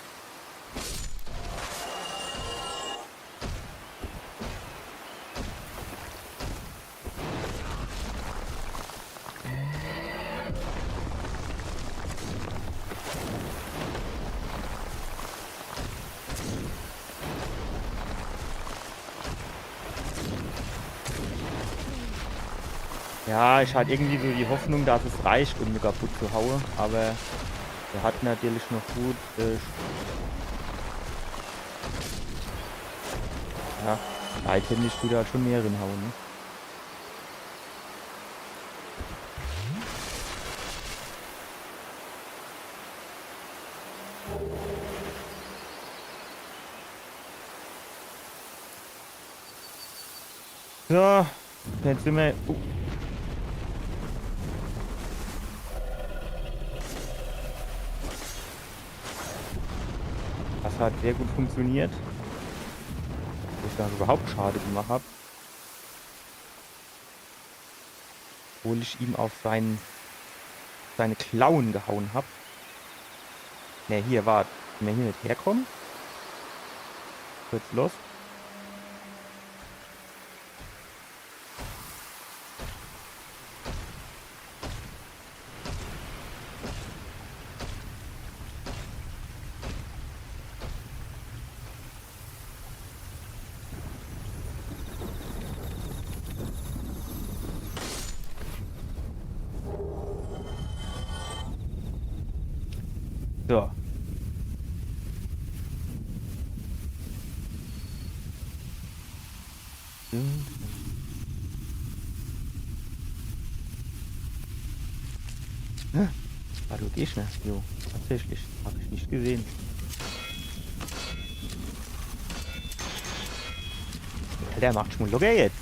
Ja, ich hatte irgendwie so die Hoffnung, dass es reicht, um mich kaputt zu hauen, aber er hat natürlich noch gut. Ja, eigentlich tut er halt schon mehr hinhauen, ne? So, jetzt sind wir. Das hat sehr gut funktioniert. Dass ich da überhaupt Schade gemacht habe. Obwohl ich ihm auf seine Klauen gehauen habe. Ne, hier, wart. Wenn wir hier nicht herkommen? Wird's los? So. Ah, du gehst nicht. Jo, tatsächlich. Habe ich nicht gesehen. Alter, macht schon locker jetzt.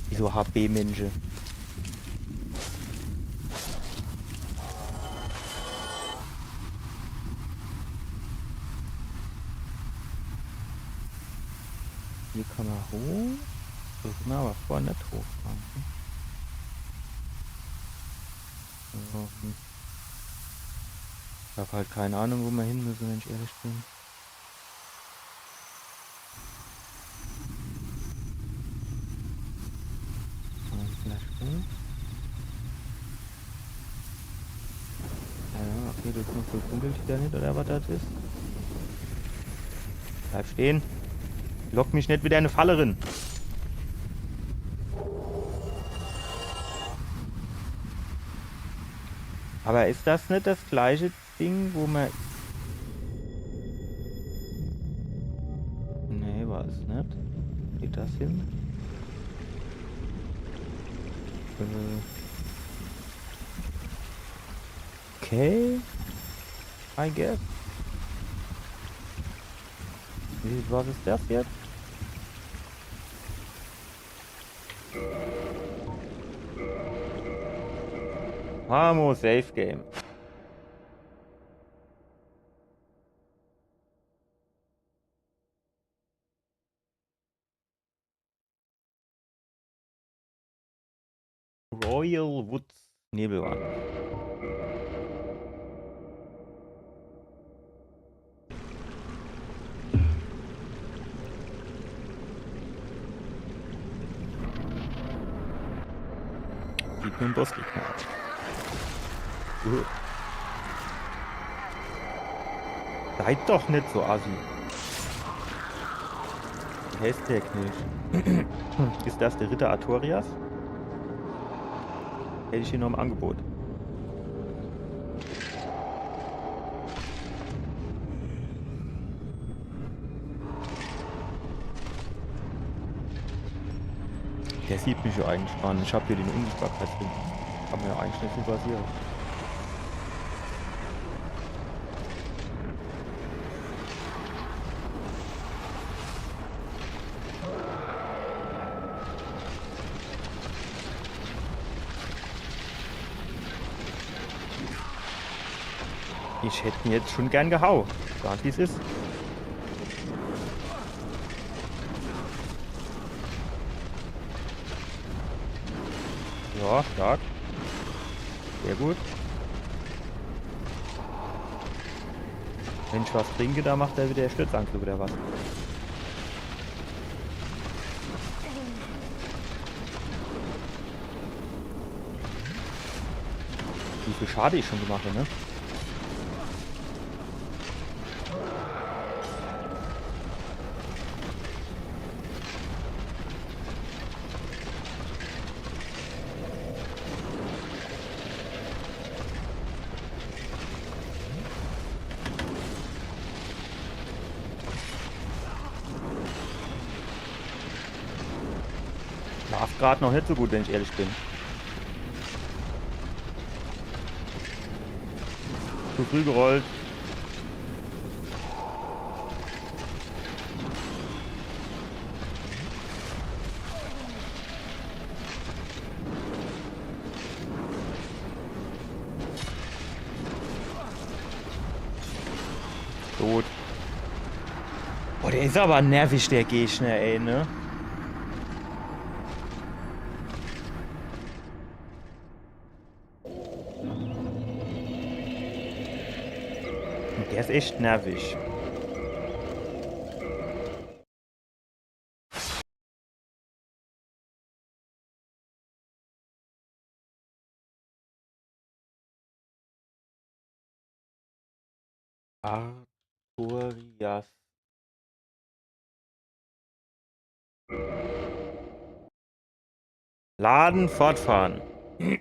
Wieso HB-Menschen? Hier kann man hoch. So kann man aber vorne nicht hochfahren. So, Ich habe halt keine Ahnung, wo wir hin müssen, wenn ich ehrlich bin. Vielleicht hoch. Ja, okay, das ist noch so dunkel da nicht, oder was das ist. Bleib stehen. Lock mich nicht wieder in eine Falle rein. Aber ist das nicht das gleiche Ding, wo man... Nee, war es nicht. Geht das hin? Okay. I guess. Was ist das jetzt? Hamo Safe Game. Royal Woods Nebelwand. Sieht mir ein Bossgegner aus. Seid doch nicht so assi. Hashtag nicht. Ist das der Ritter Artorias? Hätte ich hier noch im Angebot. Der sieht mich ja eigentlich an. Ich habe hier den Unsichtbarkeitsring. Kann man ja eigentlich nicht so basieren. Ich hätte ihn jetzt schon gern gehauen. Sag wie es ist. Ja, stark. Sehr gut. Wenn ich was trinke, da macht er wieder Stützangriff oder was? Wie viel Schade ich schon gemacht habe, ne? Schlaf gerade noch nicht so gut, wenn ich ehrlich bin. Zu früh gerollt. Tot. Boah, der ist aber nervig, der Gegner, ey, ne? Der ist echt nervig. Artorias. Laden, fortfahren. Ich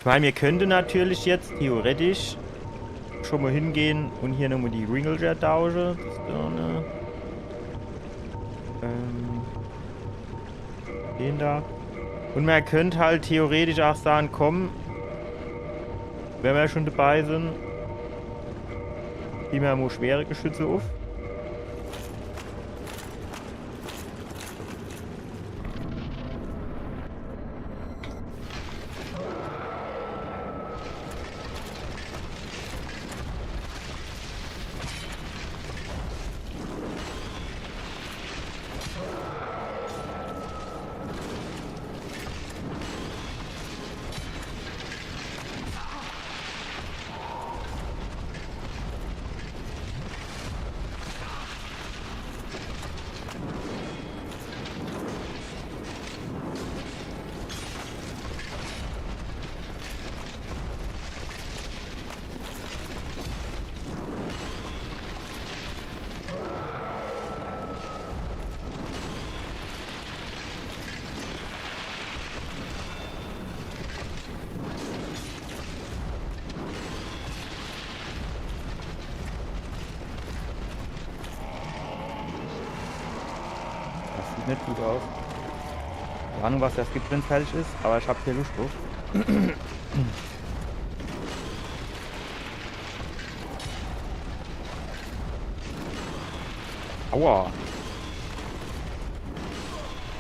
meine, wir könnten natürlich jetzt theoretisch schon mal hingehen und hier nochmal die Ringleger tauschen. Das ist da eine. Den da. Und man könnte halt theoretisch auch sagen, komm, wenn wir schon dabei sind, ziehen wir mal schwere Geschütze auf. Sieht nicht gut aus. Keine Ahnung, was das gibt, wenn es fertig ist, aber ich habe hier Lust drauf. Aua.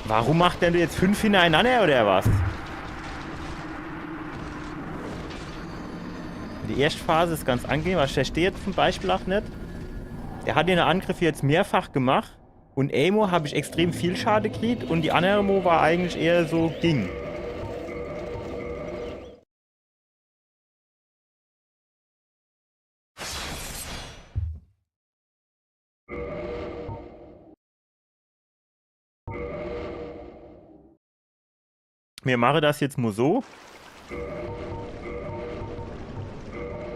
Warum macht denn jetzt 5 hintereinander oder was? Die erste Phase ist ganz angenehm, aber ich verstehe jetzt zum Beispiel auch nicht. Der hat den Angriff jetzt mehrfach gemacht. Und Amo habe ich extrem viel Schade gekriegt und die andere Mo war eigentlich eher so ging. Wir machen das jetzt mal so.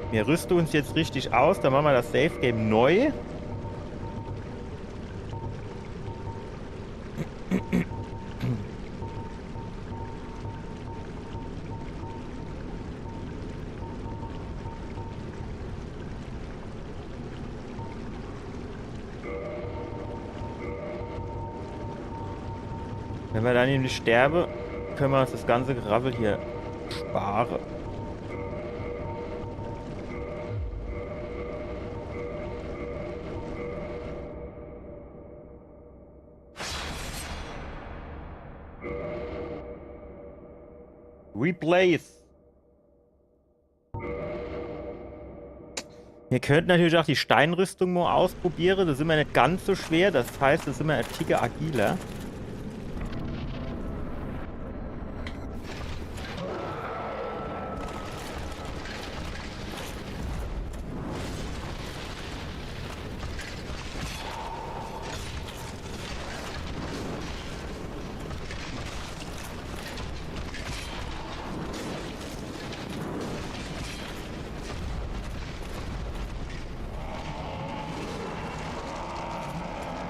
Wir rüsten uns jetzt richtig aus, dann machen wir das Safe Game neu. Wenn wir dann nämlich sterben, können wir uns das ganze Gravel hier sparen. Replace. Wir könnten natürlich auch die Steinrüstung mal ausprobieren. Das ist immer nicht ganz so schwer. Das heißt, das ist immer ein Ticker agiler.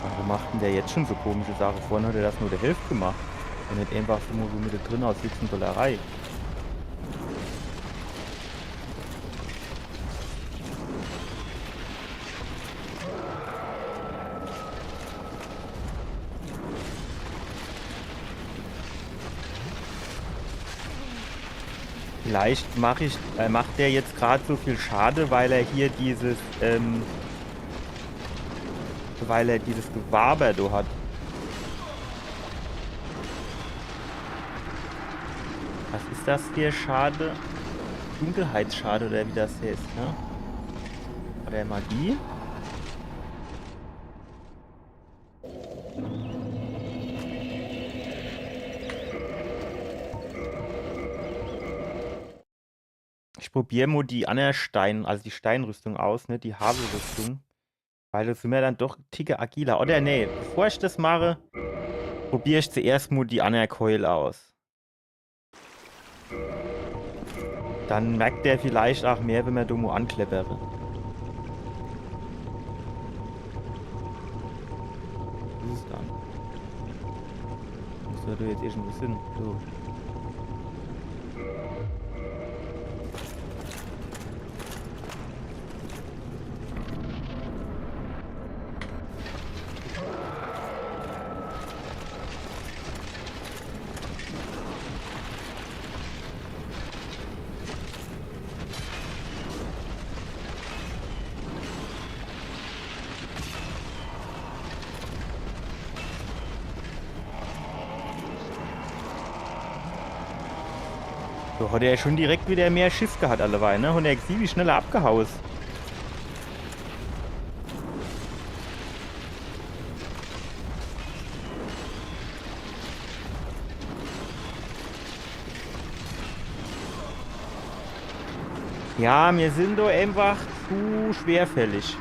Warum macht denn der jetzt schon so komische Sachen? Vorhin hat er das nur der Hälfte gemacht. Und nicht einfach so nur so mit drin aus Dollerei. Vielleicht macht der jetzt gerade so viel Schade, weil er hier dieses Gewaber da hat. Was ist das hier? Schade? Dunkelheitsschade oder wie das heißt, ne? Oder Magie? Ich probiere mal die anderen also die Steinrüstung aus, ne? Die Haselrüstung. Weil das sind wir dann doch ticke agiler. Oder nee, bevor ich das mache, probiere ich zuerst mal die anderen Keul aus. Dann merkt der vielleicht auch mehr, wenn man dumm ankleppere. Was ist dann? Muss da jetzt irgendwo hin. So. So, hat er ja schon direkt wieder mehr Schiff gehabt alleweil, ne? Und er sieht, wie schneller abgehaust. Ja, wir sind doch einfach zu schwerfällig.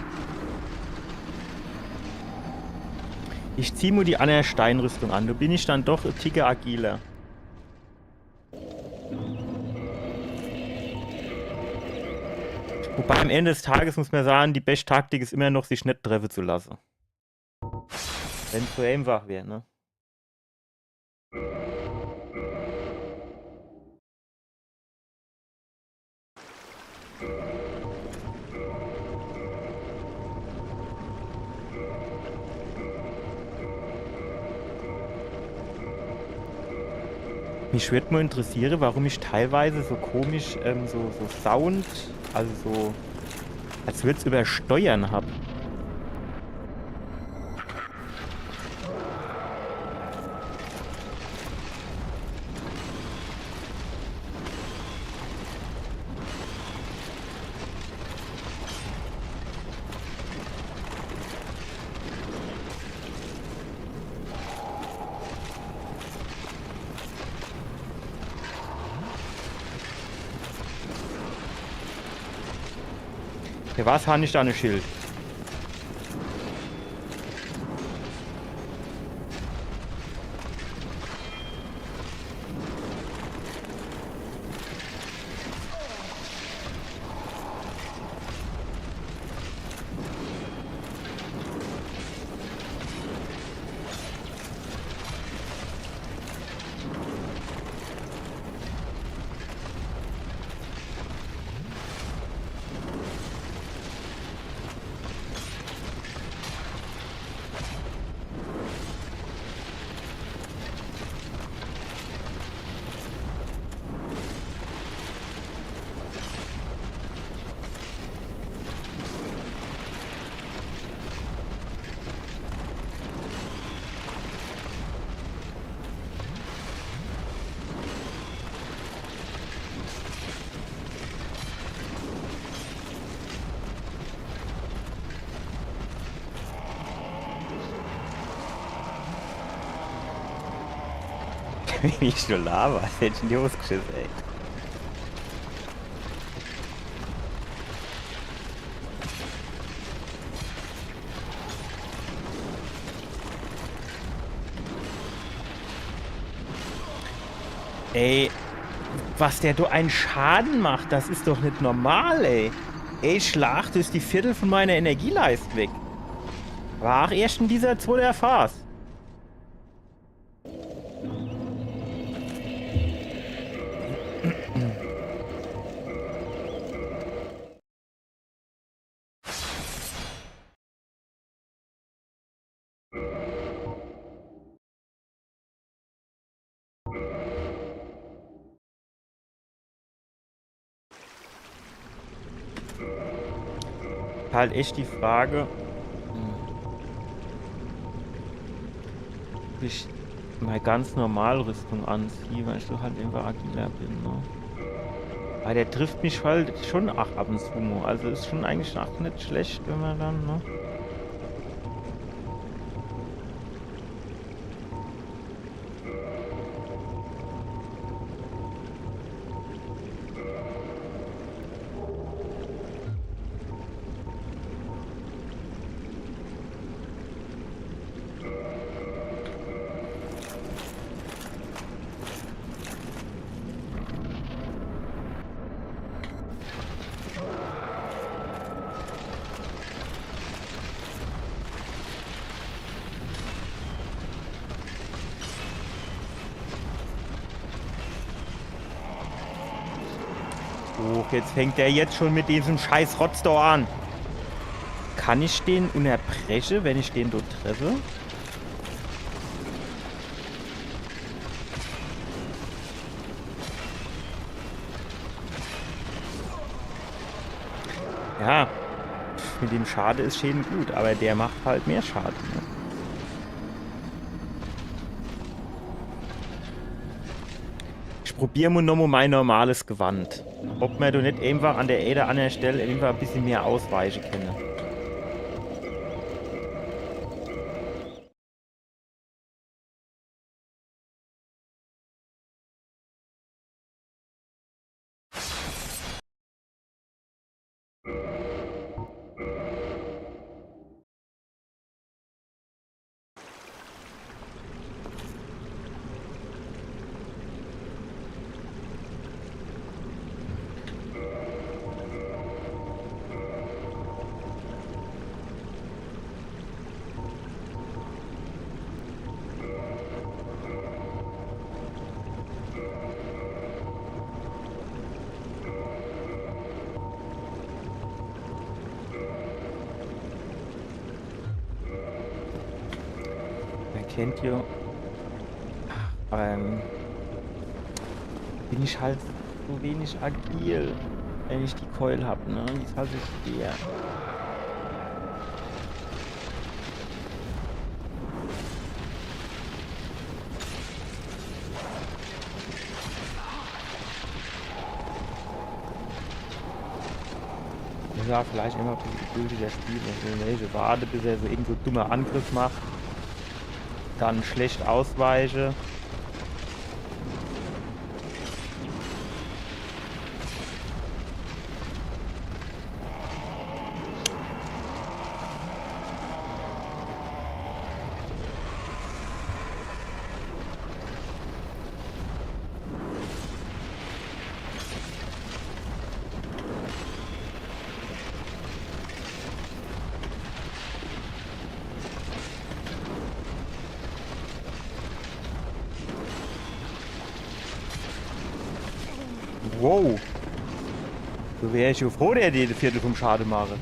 Ich zieh mir die andere Steinrüstung an. Da bin ich dann doch ein Ticke agiler. Wobei am Ende des Tages muss man sagen, die beste Taktik ist immer noch, sich nicht treffen zu lassen. Wenn es so einfach wäre, ne? Mich würde mal interessieren, warum ich teilweise so komisch so Sound, also so, als würde es übersteuern habe. Für was habe ich da ein Schild? Wie ich nur laber, was hätte ich denn losgeschissen, ey. Ey, was der do einen Schaden macht, das ist doch nicht normal, ey. Ey, Schlacht ist die Viertel von meiner Energieleist weg. War auch erst in dieser 2. Phase. Halt echt die Frage, ob ich mal ganz normal Rüstung anziehe, weil ich so halt einfach agiler bin, ne? Aber der trifft mich halt schon auch ab und zu mal. Also ist schon eigentlich auch nicht schlecht, wenn man dann, ne? auf, jetzt fängt der jetzt schon mit diesem scheiß Rotzdor an. Kann ich den unterbrechen, wenn ich den dort treffe? Ja, mit dem Schade ist Schäden gut, aber der macht halt mehr Schaden. Ne? Ich probiere mal nochmal mein normales Gewand. Ob man da nicht einfach an der einen anderen Stelle einfach ein bisschen mehr ausweichen kann. Kennt ihr, bin ich halt so wenig agil, wenn ich die Keul habe, ne? Die ist halt so schwer. Ich sag vielleicht immer ein bisschen geduldiger spielen, also welche warte, bis er so irgend so dummer Angriff macht. Dann schlecht ausweiche. Wow. So wäre ich ja froh, der die Viertel vom Schade mache.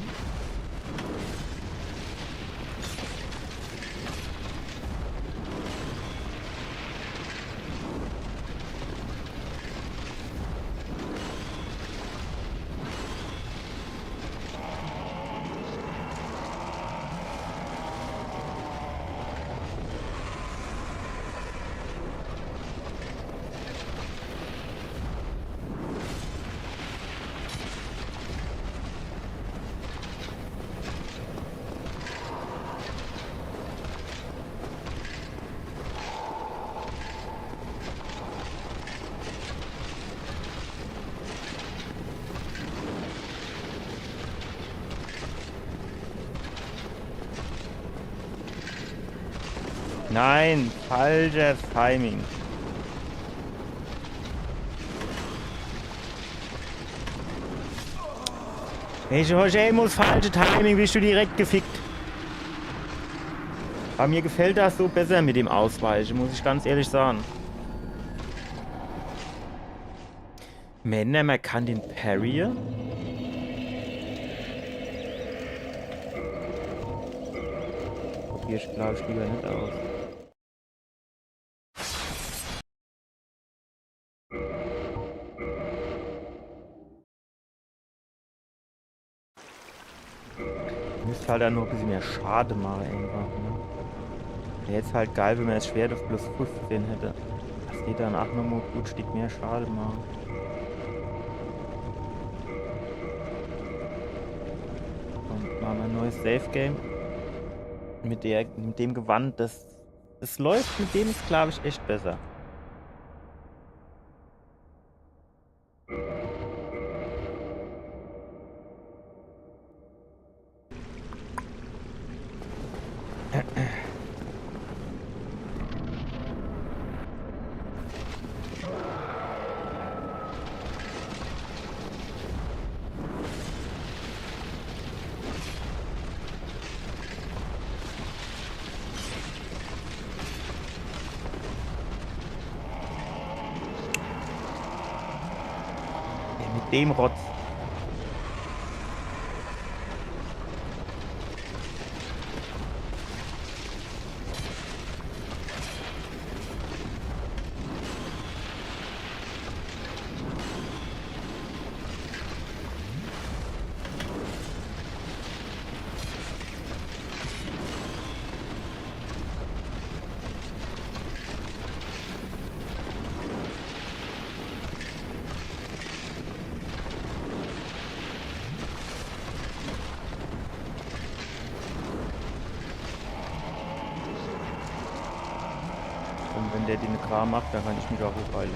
Nein, falsches Timing. Jose muss falsche Timing, bist du direkt gefickt. Aber mir gefällt das so besser mit dem Ausweichen, muss ich ganz ehrlich sagen. Männer, man kann den parryen. Probier ich, glaube ich, lieber nicht aus. Müsste halt dann nur ein bisschen mehr Schade machen einfach, ne? Wäre jetzt halt geil, wenn man das Schwert auf plus 15 hätte. Das geht dann auch nochmal gut, Stück mehr Schade machen. Und machen wir ein neues Safe Game. Mit dem Gewand, das läuft mit dem, ist glaube ich echt besser. dem Rotz. Und wenn der den Kram macht, dann kann ich mich auch hochheilen.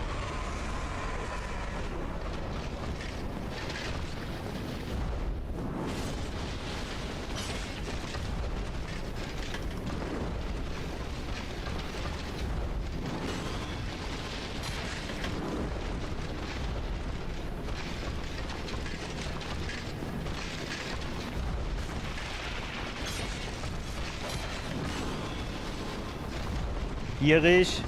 Gierig.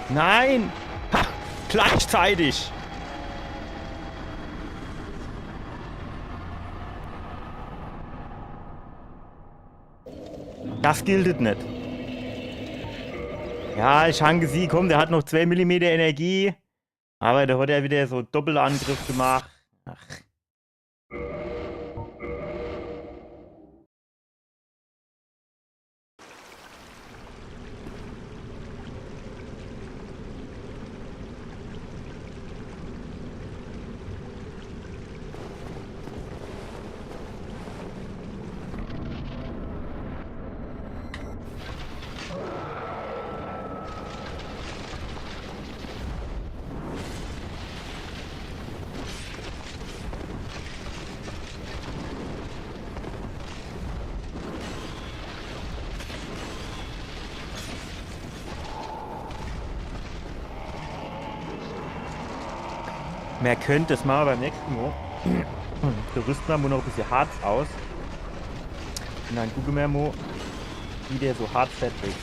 Nein! Ha! Gleichzeitig! Das gilt nicht. Ja, ich hanke sie, komm, der hat noch 2 mm Energie. Aber da hat er wieder so Doppelangriff gemacht. Ach. Mehr könnte es mal beim nächsten Mal. Da rüsten wir noch ein bisschen Harz aus. Und dann gucken wir mal, wie der so Harz fertig.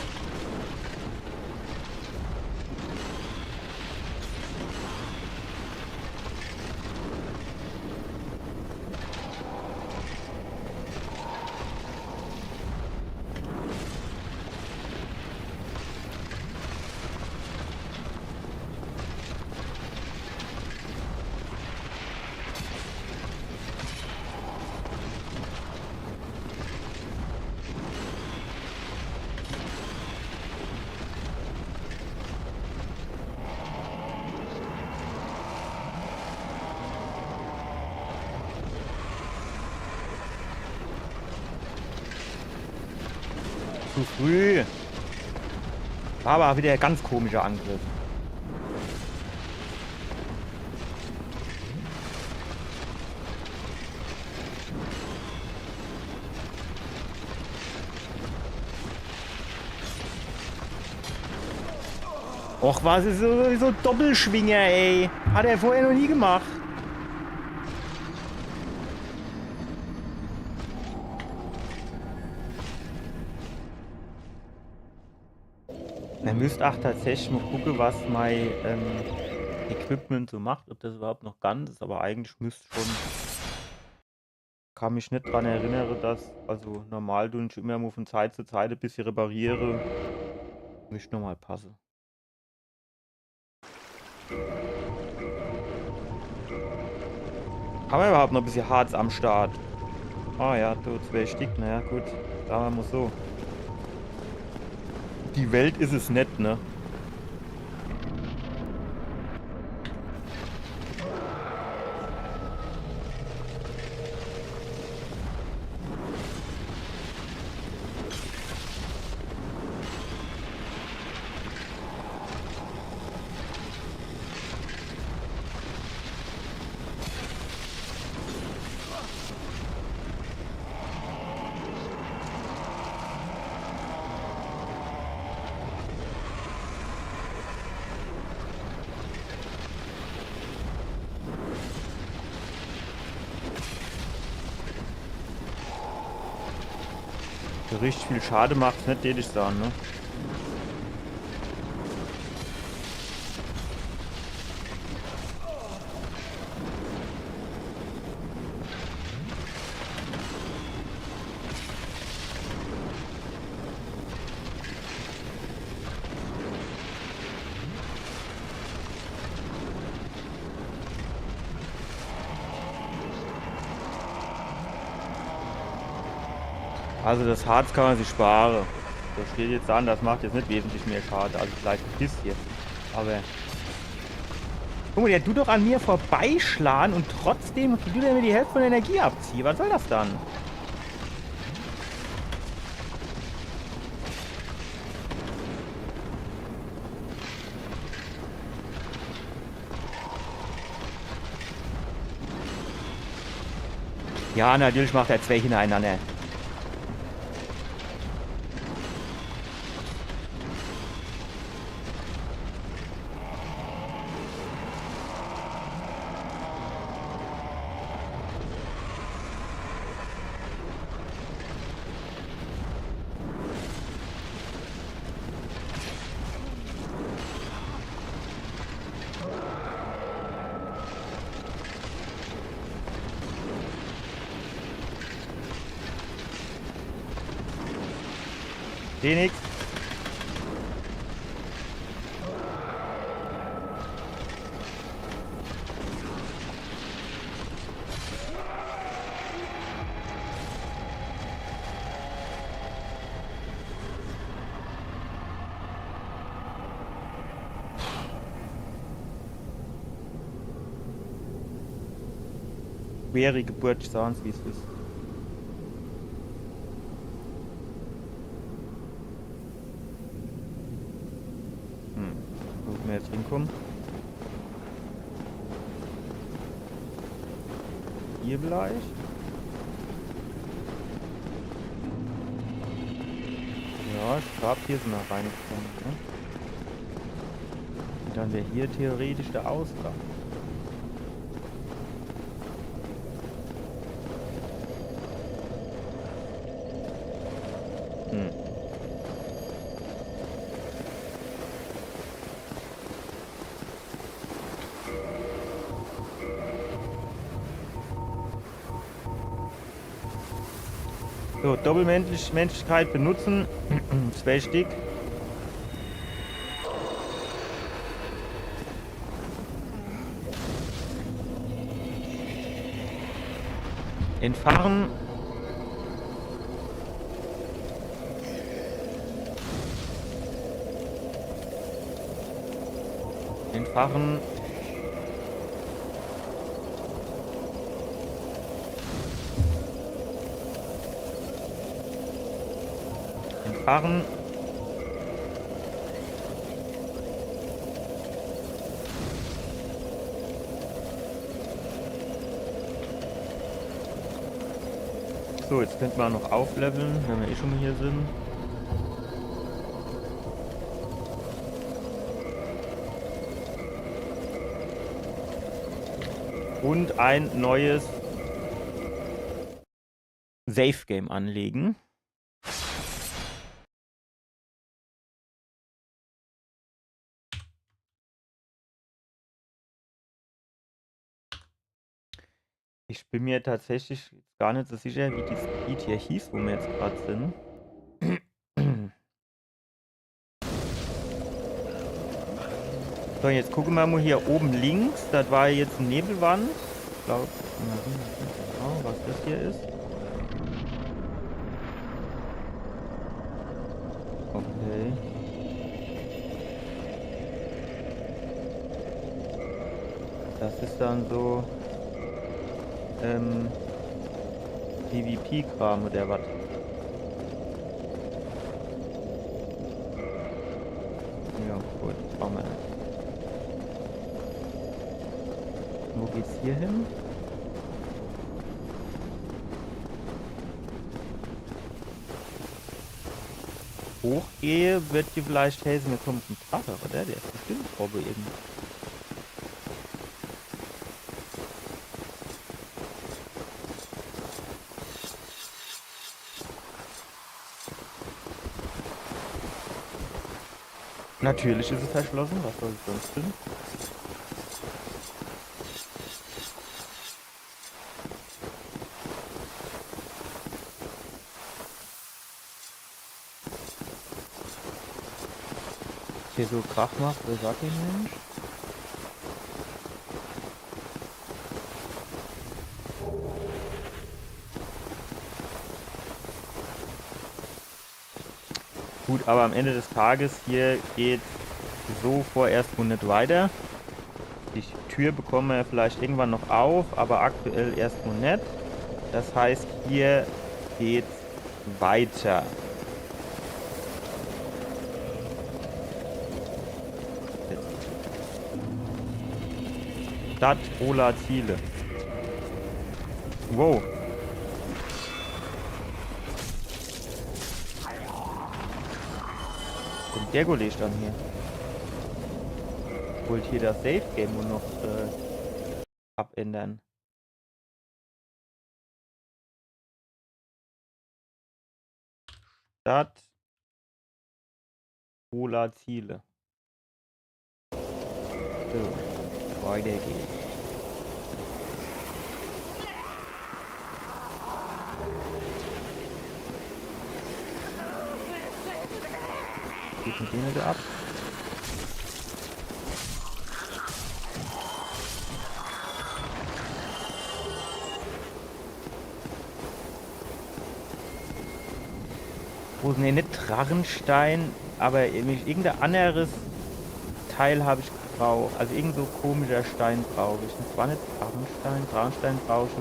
Zu früh. War aber wieder ein ganz komischer Angriff. Och, was ist so Doppelschwinger, ey. Hat er vorher noch nie gemacht. Man müsste auch tatsächlich mal gucken, was mein Equipment so macht, ob das überhaupt noch ganz ist, aber eigentlich müsste schon. Kann mich nicht daran erinnern, dass, also normal tue ich immer mal von Zeit zu Zeit ein bisschen repariere. Müsste nochmal passen. Haben wir überhaupt noch ein bisschen Harz am Start? Ah ja, du 2 Stück, naja gut, sagen wir mal so. Die Welt ist es nicht, ne? So richtig viel Schade macht nicht, würde ich sagen, ne? Also das Harz kann man sich sparen. Das steht jetzt an, das macht jetzt nicht wesentlich mehr Schade. Also vielleicht ein bisschen. Aber... Guck mal, der tut doch an mir vorbeischlagen und trotzdem tut er mir die Hälfte von der Energie abziehen. Was soll das dann? Ja, natürlich macht er zwei hintereinander. Seh nix. Schwere Geburt, sagen wie es ist. Wo wir jetzt hinkommen. Hier vielleicht. Ja, ich glaube, hier sind wir reingekommen. Ne? Und dann wäre hier theoretisch der Ausgang. So, Doppelmenschlichkeit benutzen. 2 Stück. Entfachen. Entfachen. Entfachen. So, jetzt könnten wir noch aufleveln, wenn wir eh schon mal hier sind. Und ein neues Safe Game anlegen. Ich bin mir tatsächlich gar nicht so sicher, wie die Speed hier hieß, wo wir jetzt gerade sind. So, jetzt gucken wir mal hier oben links. Das war jetzt eine Nebelwand. Ich glaube, genau, was das hier ist. Okay. Das ist dann so PvP-Kram oder was? Ja, gut, brauchen wir nicht. Wo geht's hier hin? Hochgehe, wird dir vielleicht helfen, mir kommt ein Vater, oder? Der ist bestimmt Robbe eben. Natürlich ist es verschlossen, was soll es sonst tun? Hier so Krach macht, wer sagt den Mensch? Gut, aber am Ende des Tages hier geht so vorerst wohl nicht weiter. Die Tür bekommen wir vielleicht irgendwann noch auf, aber aktuell erstmal nicht. Das heißt, hier geht's weiter. Stadt Ola Ziele. Wow. Kommt der Kollege dann hier? Wollt hier das Safe Game nur noch abändern? Stadt Ola Ziele. So, weiter geht's. Geht mit denen wieder ab. Wo ist denn nicht Drachenstein, aber irgendein anderes Teil habe ich gebraucht. Also irgend so komischer Stein brauche ich. Das war nicht Drachenstein. Drachenstein brauche ich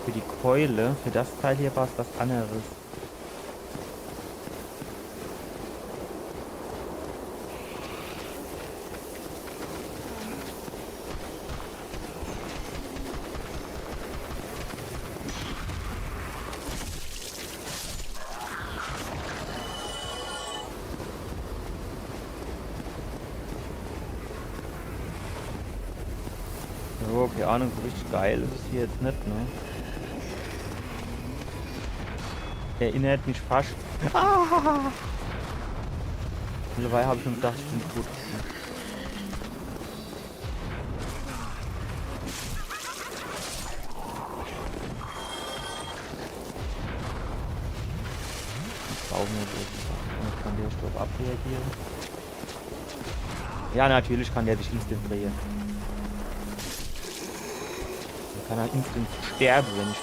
für die Keule. Für das Teil hier war es was anderes. So, keine Ahnung, so richtig geil ist es hier jetzt nicht, ne? Erinnert mich fast. Ah! Mittlerweile habe ich schon gedacht, ich bin tot. Ich brauche nur so. Kann der Stoff abreagieren? Ja, natürlich kann der sich instant drehen. Kann er instant sterben, wenn ich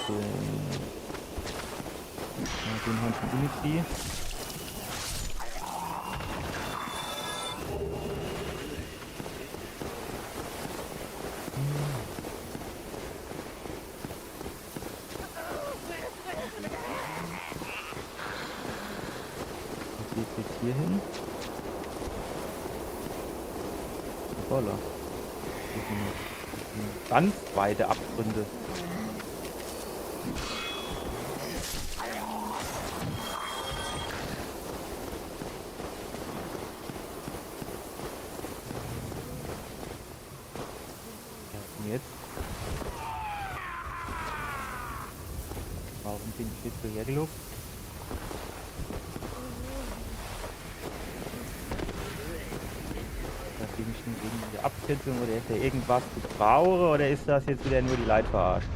den Hand von Unity. Was geht jetzt hier hin? Voller. Ganz weite Abgründe. Jetzt. Warum bin ich jetzt so hergelaufen? Da bin ich nicht irgendwie Abkürzung oder ist da irgendwas zu brauche oder ist das jetzt wieder nur die Leute verarscht?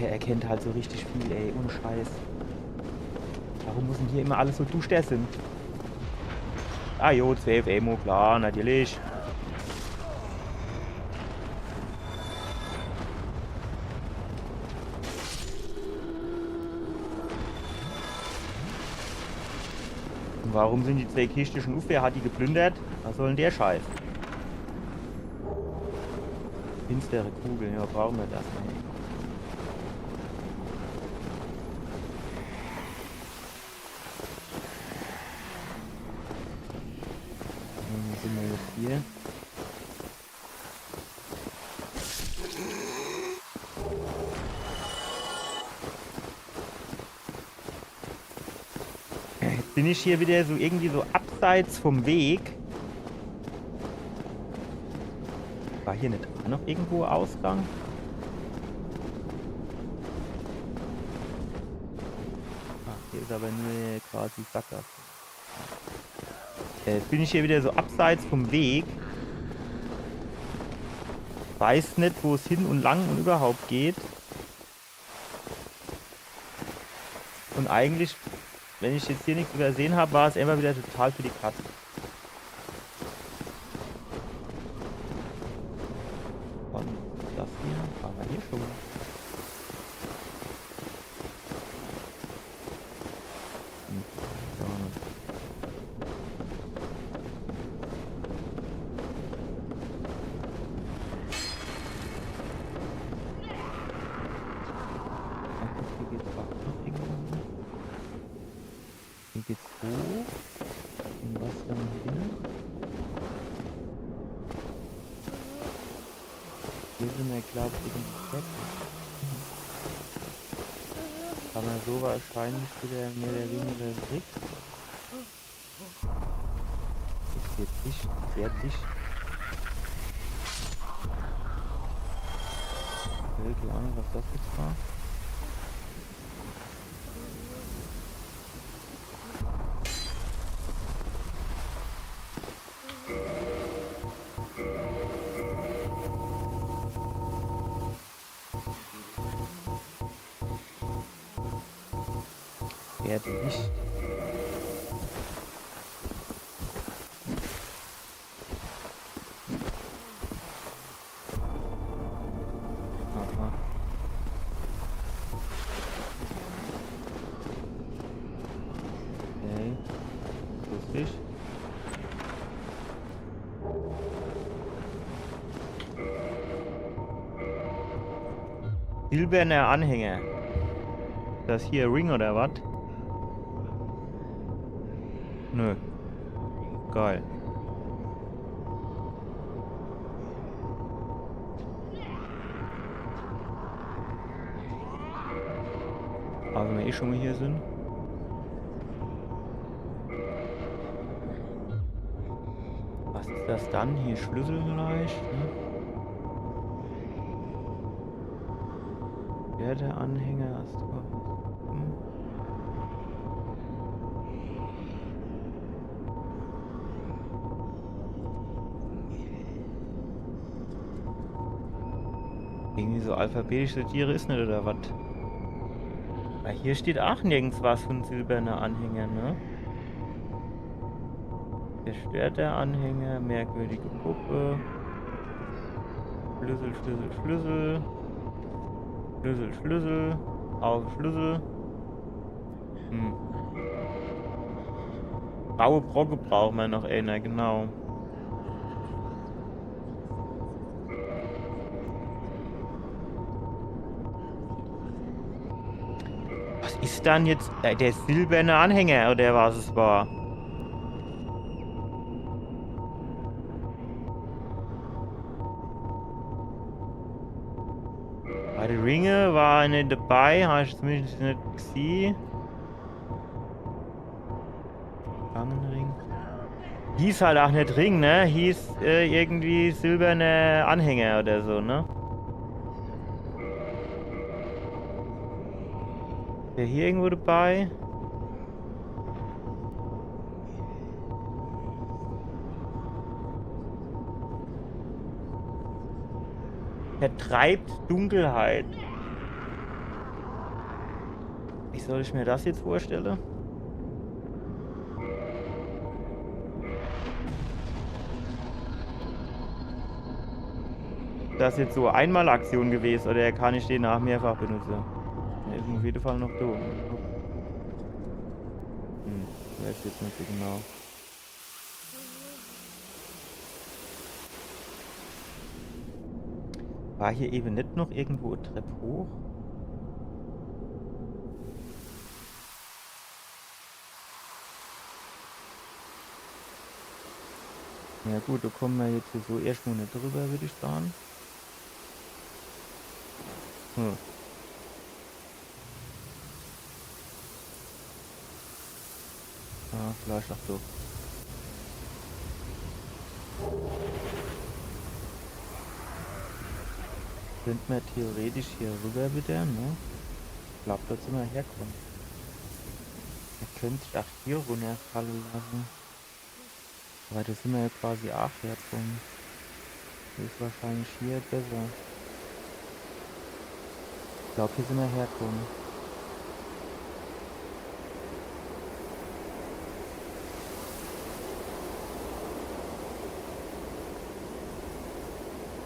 Er kennt halt so richtig viel, ey, ohne Scheiß. Warum müssen hier immer alles so duster sind? Ah jo, 12 Emo, klar, natürlich. Und warum sind die zwei Kisten schon auf? Wer hat die geplündert? Was soll denn der Scheiß? Finstere Kugeln, ja, brauchen wir das nicht. Sind wir jetzt hier? Jetzt bin ich hier wieder so irgendwie so abseits vom Weg. War hier nicht auch noch irgendwo Ausgang? Ach, hier ist aber nur quasi Sackgasse. Jetzt bin ich hier wieder so abseits vom Weg. Weiß nicht, wo es hin und lang und überhaupt geht. Und eigentlich, wenn ich jetzt hier nichts übersehen habe, war es immer wieder total für die Katze. Und das hier, war hier schon. Hier geht's hoch. Und was dann hin? Hier sind wir, glaube ich, im Bett. Kann man so wahrscheinlich wieder mehr oder weniger weg. Ist jetzt dicht, sehr dicht. Ich will keine Ahnung, was das jetzt war. Werde ich. Aha. Okay. Lustig. Silberner Anhänger. Das hier Ring oder was? Nö. Geil. Aber wenn wir eh schon mal hier sind. Was ist das dann? Hier Schlüssel vielleicht, ne? Wer der Anhänger ist. Irgendwie so alphabetisch sortiere ist nicht, oder was? Weil hier steht auch nirgends was von silberner Anhänger, ne? Zerstörter Anhänger, merkwürdige Puppe. Schlüssel, Schlüssel, Schlüssel. Schlüssel, Schlüssel. Auf Schlüssel. Graue Brocke brauchen wir noch einer, genau. Was ist dann jetzt der silberne Anhänger oder was es war? Bei den Ringe war nicht dabei, habe ich zumindest nicht gesehen. Ring. Hieß halt auch nicht Ring, ne? Hieß irgendwie silberne Anhänger oder so, ne? Ist der hier irgendwo dabei? Vertreibt Dunkelheit. Wie soll ich mir das jetzt vorstellen? Das ist jetzt so Einmalaktion gewesen oder kann ich den nach mehrfach benutzen? Der ist auf jeden Fall noch da. Weiß jetzt nicht so genau. War hier eben nicht noch irgendwo eine Treppe hoch? Ja gut, da kommen wir jetzt hier so erstmal nicht drüber, würde ich sagen. Ah, vielleicht auch so. Könnte man theoretisch hier rüber wieder, ne? Ich glaube, dort sind wir herkommen. Man könnte sich auch hier runterfallen lassen. Aber da sind wir ja quasi auch herkommen. Das ist wahrscheinlich hier besser. Ich glaube, hier sind wir herkommen.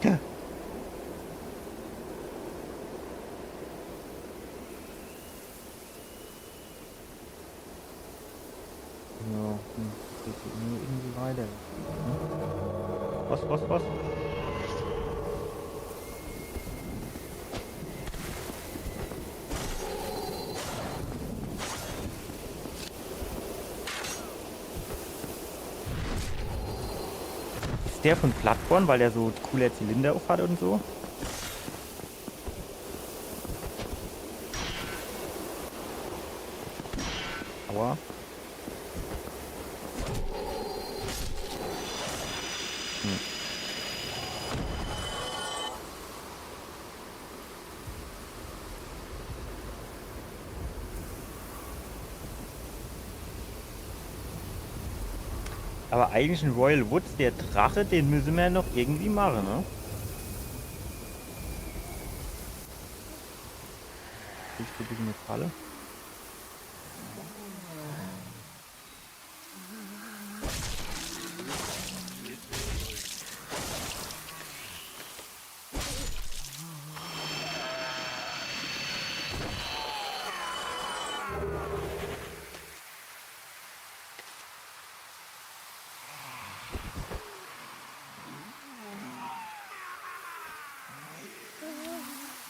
Ja. Ja, das geht nur irgendwie weiter. Was? Ist der von Bloodborne, weil der so coole Zylinder auch hat und so? Aua. Aber eigentlich ein Royal Woods, der Drache, den müssen wir noch irgendwie machen, ne? Ich ein bisschen eine Falle.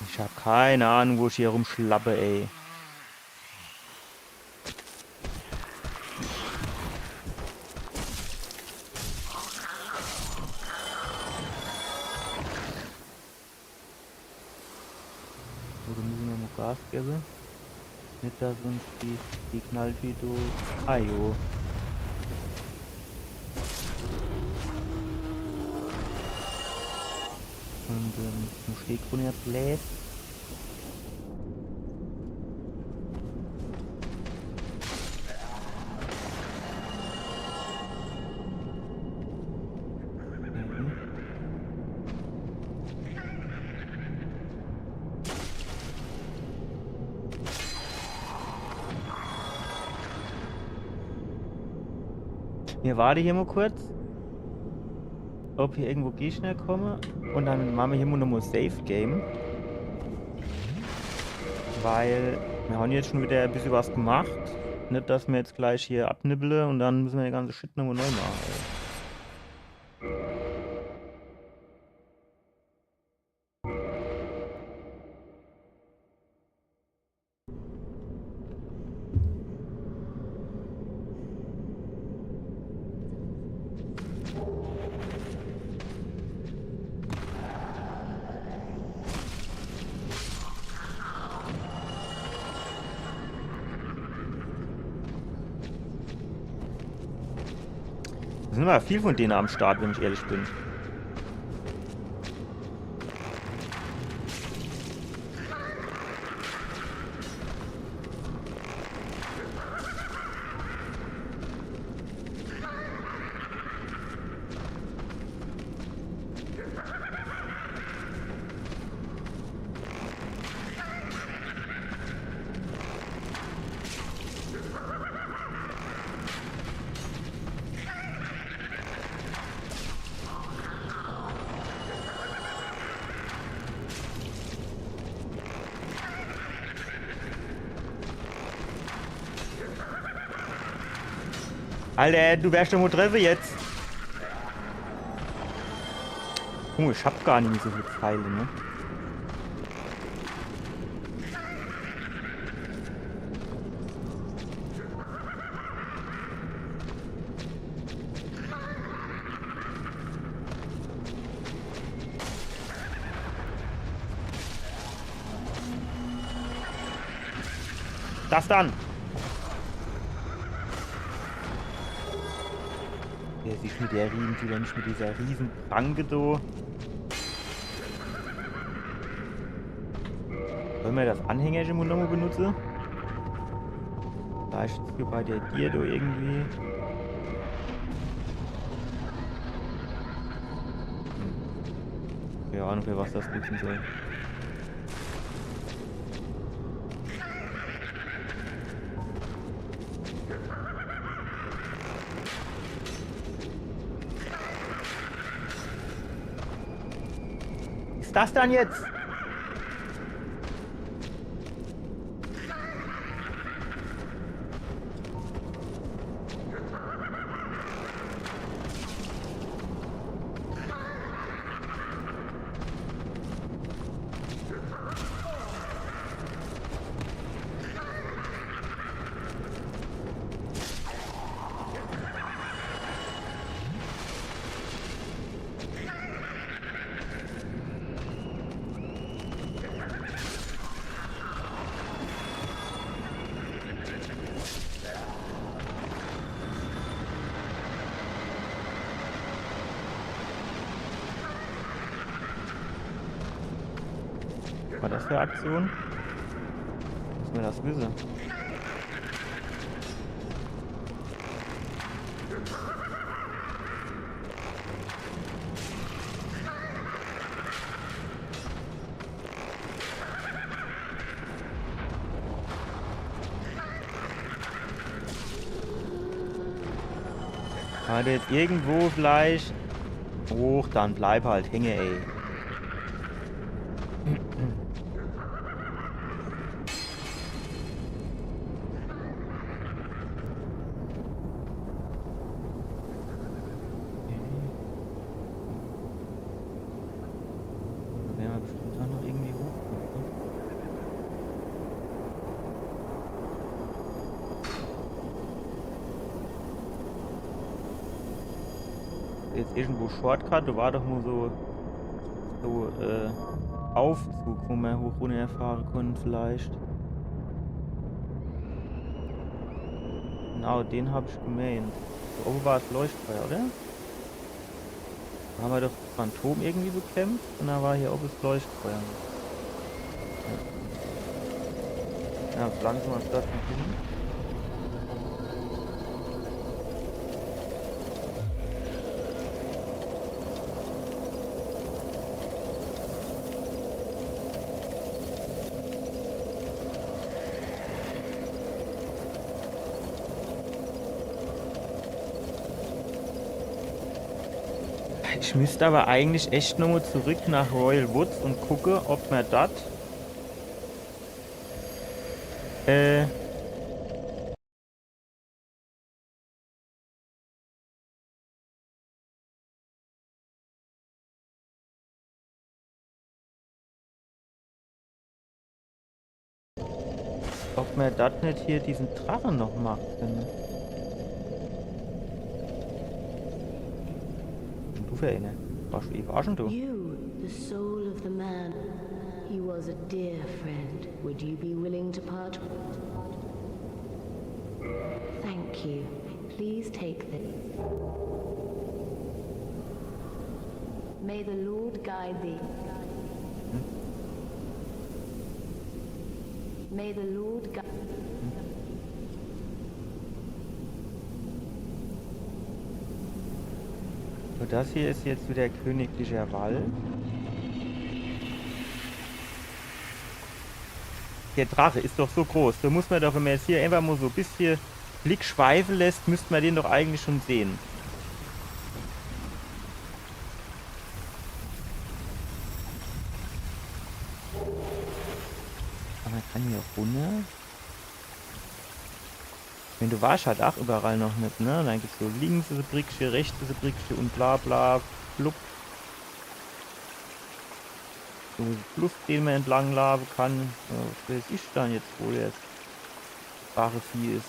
Ich hab keine Ahnung, wo ich hier rumschlappe, ey. So, dann müssen wir mal Gas geben. Nicht, dass uns die Knalltüte... Ah, jo. Und einen Steg runterbläst. Wir warten hier mal kurz, ob hier irgendwo Gegner kommen und dann machen wir hier mal nochmal Safe Game. Weil wir haben jetzt schon wieder ein bisschen was gemacht. Nicht, dass wir jetzt gleich hier abnibbeln und dann müssen wir den ganzen Shit nochmal neu machen. Ey. Es sind aber viel von denen am Start, wenn ich ehrlich bin. Alter, du wärst doch mal treffen jetzt. Oh, ich hab gar nicht mehr so viele Pfeile, ne? Das dann! Der sich mit der Riemen, wieder nicht mit dieser riesen Pranke do. Wollen wir das Anhängerchen nochmal benutzen? Vielleicht hier bei der Gier da irgendwie. Keine Ahnung, für was das nutzen soll. Was ist das dann jetzt? Was war das für eine Aktion? Müssen wir das wissen? Hat jetzt irgendwo vielleicht hoch, dann bleib halt hängen, ey. Werden wir bestimmt auch noch irgendwie hochkommen. Jetzt irgendwo Shortcut, da war doch nur so Aufzug, wo wir hoch runter fahren können vielleicht. Genau, den habe ich gemeint. Da oben war das Leuchtfeuer, oder? Da haben wir doch das Phantom irgendwie bekämpft und dann war hier oben das Leuchtfeuer. Ja, langsam mal Platz nach hinten. Ich müsste aber eigentlich echt nochmal zurück nach Royal Woods und gucke, ob man dort nicht hier diesen Drachen noch machen können. Und du für eine? Warst du? You, the soul of the man. He was a dear friend. Would you be willing to part? Thank you. Please take this. May the Lord guide thee. May the Lord guide. So, das hier ist jetzt wieder königlicher Wald. Der Drache ist doch so groß. Da muss man doch, wenn man jetzt hier einfach mal so ein bisschen Blick schweifen lässt, müsste man den doch eigentlich schon sehen. Aber man kann hier runter. Wenn du warst halt auch überall noch nicht, ne? Dann gibt es so links diese Brickchen, rechts diese Brickchen und bla bla, blub. So Fluss, den man entlang laben kann. Was weiß ich dann jetzt, wo der wahre Vieh ist.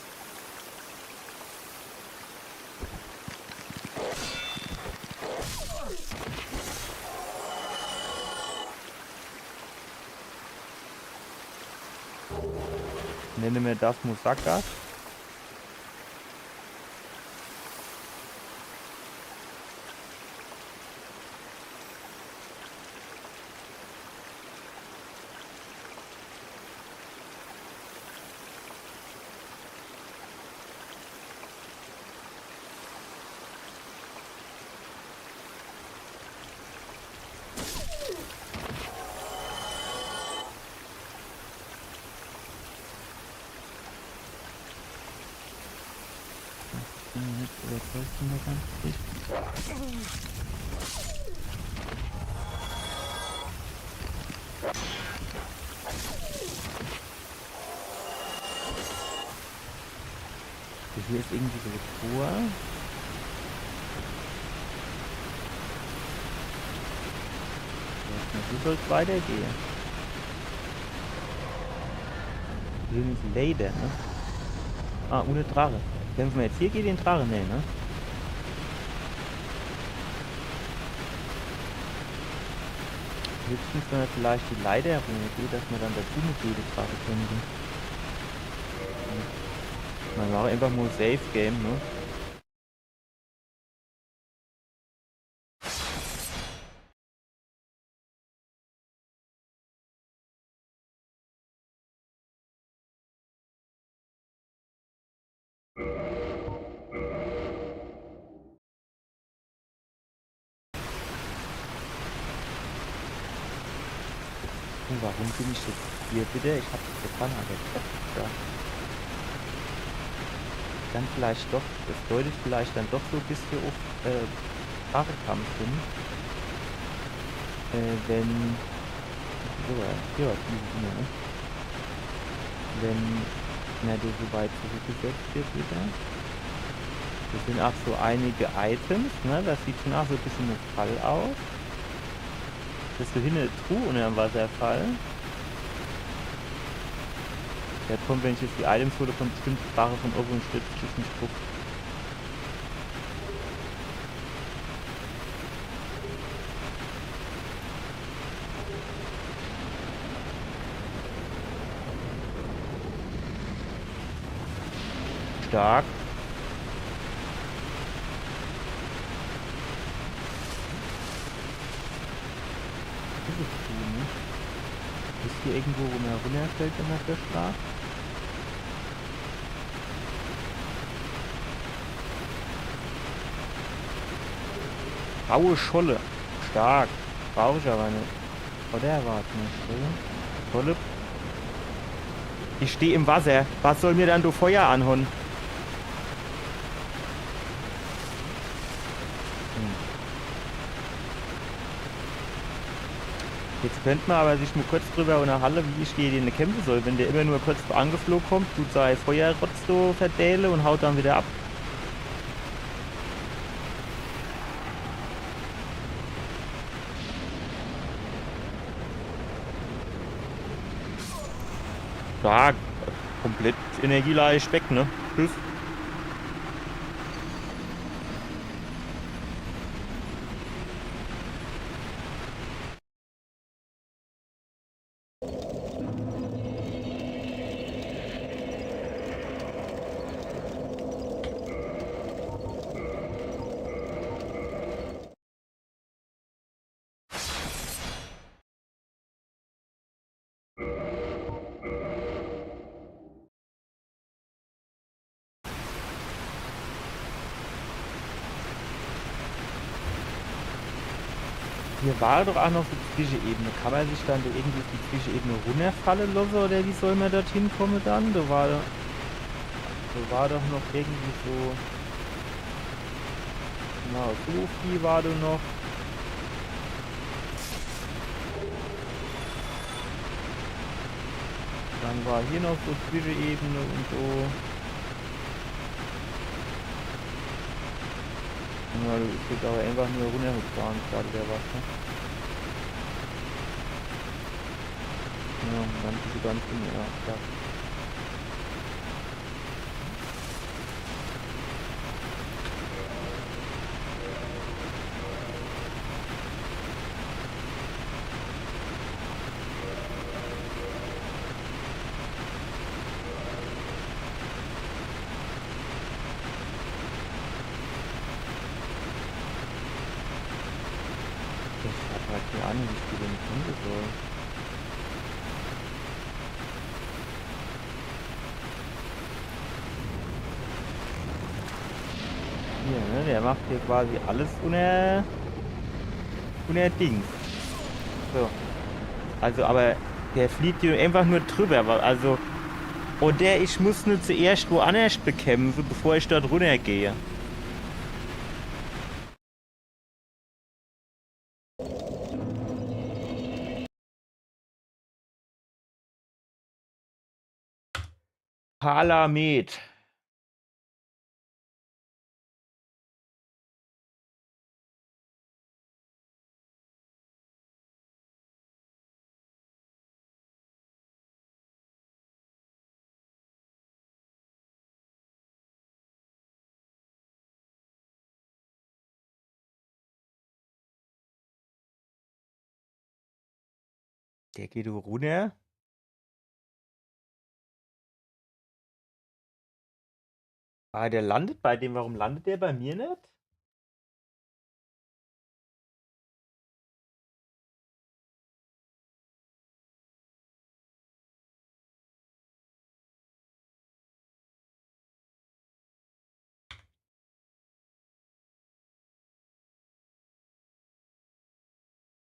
Nenne mir das Musakas. Hier ist irgendwie so ein Tor. Wie soll es weitergehen? Hier ist Leider, ne? Ah, ohne Drache. Kämpfen wir jetzt hier gegen den Drache? Nee, ne? Höchstens, wenn wir vielleicht die Leiter herumgeht, dass wir dann dazu mit jede Drache kämpfen. Man war einfach nur Safe Game, ne? Und warum bin ich jetzt hier bitte? Ich hab das getan, aber dann vielleicht doch, das deutet vielleicht dann doch so ein bisschen auf Drachenkampf hin. Wenn so, ja, diese Dinge, ne? Wenn der so weit zurückgesetzt wird wieder. Das sind auch so einige Items, ne? Das sieht schon auch so ein bisschen nach Fall aus. Das ist so hin eine Truhe unter dem Wasserfall. Der kommt, wenn ich jetzt die Items hole, von bestimmt Sprache von oben und stützt sich nicht drauf. Stark. Ist hier irgendwo, wo man runterfällt, wenn man verschlagen? Graue Scholle. Stark. Brauche ich aber nicht. Oder erwarten nicht, oder? Scholle. Ich stehe im Wasser. Was soll mir dann du Feuer anhauen? Jetzt könnte man aber sich nur kurz drüber unterhalten, wie ich gegen den kämpfen soll. Wenn der immer nur kurz angeflogen kommt, tut sein Feuerrotz so verdähle und haut dann wieder ab. Ja, komplett energieleicht weg, ne? Tschüss. Hier war doch auch noch so die Zwischenebene. Kann man sich dann da irgendwie auf die Zwischenebene runterfallen lassen oder wie soll man dorthin kommen dann? Da war doch noch irgendwie so... Genau, so viel war da noch. Dann war hier noch so Zwischenebene und so. Ja, du bist jetzt aber einfach nur runtergefahren, gerade der was, ne? Ja, dann bist du ganz in, ja, klar. Ich hab keine Ahnung, wie ich den finden soll. Hier, ne? Der macht hier quasi alles unter Dings. So. Also, aber der fliegt hier einfach nur drüber. Also, oder ich muss nur zuerst woanders bekämpfen, bevor ich dort runtergehe. Palamed. Der geht runter. Ah, der landet bei dem. Warum landet der bei mir nicht?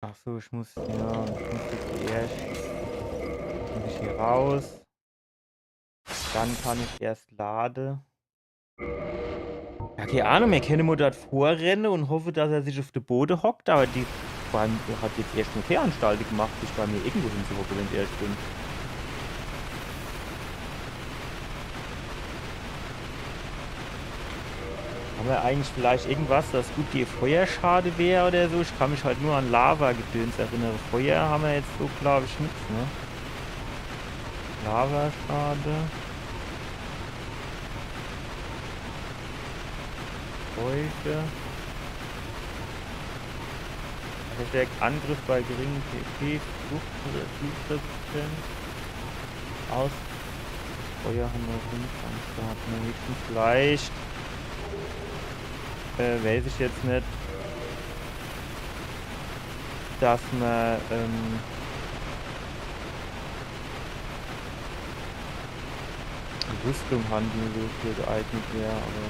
Ach so, ich muss jetzt muss ich hier raus. Dann kann ich erst laden. Ja, keine Ahnung, wir können dort vorrennen und hoffe, dass er sich auf den Boden hockt, aber die hat jetzt erst eine Fehranstaltung gemacht, sich bei mir irgendwo hinzuhocken, wenn ich ehrlich bin. Haben wir eigentlich vielleicht irgendwas, das gut die Feuerschade wäre oder so? Ich kann mich halt nur an Lava-Gedöns erinnern. Feuer haben wir jetzt so, glaube ich, nichts, ne? Lavaschade. Feuchte. Verstärkt Angriff bei geringem PP, Flugtresistenz. Aus. Feuer haben wir nicht am Start. Höchstens vielleicht. Weiß ich jetzt nicht. Dass man Rüstung handeln so für geeignet wäre, aber.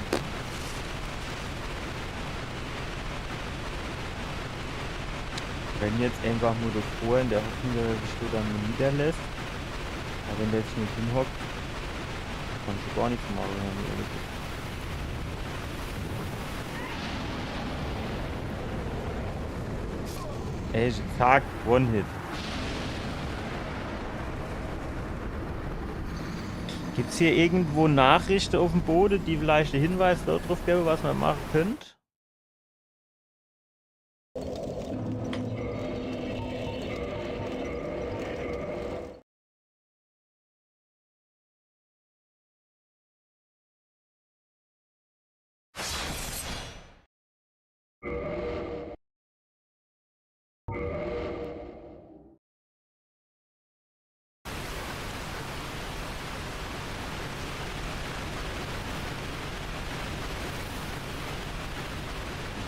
Wenn jetzt einfach nur davor in der Hoffnung, dass er sich so dann niederlässt. Aber wenn der jetzt nicht hinhockt, kann ich gar nichts machen, wenn man ehrlich ist. Ey, zack, One-Hit. Gibt es hier irgendwo Nachrichten auf dem Boden, die vielleicht einen Hinweis darauf geben, was man machen könnte?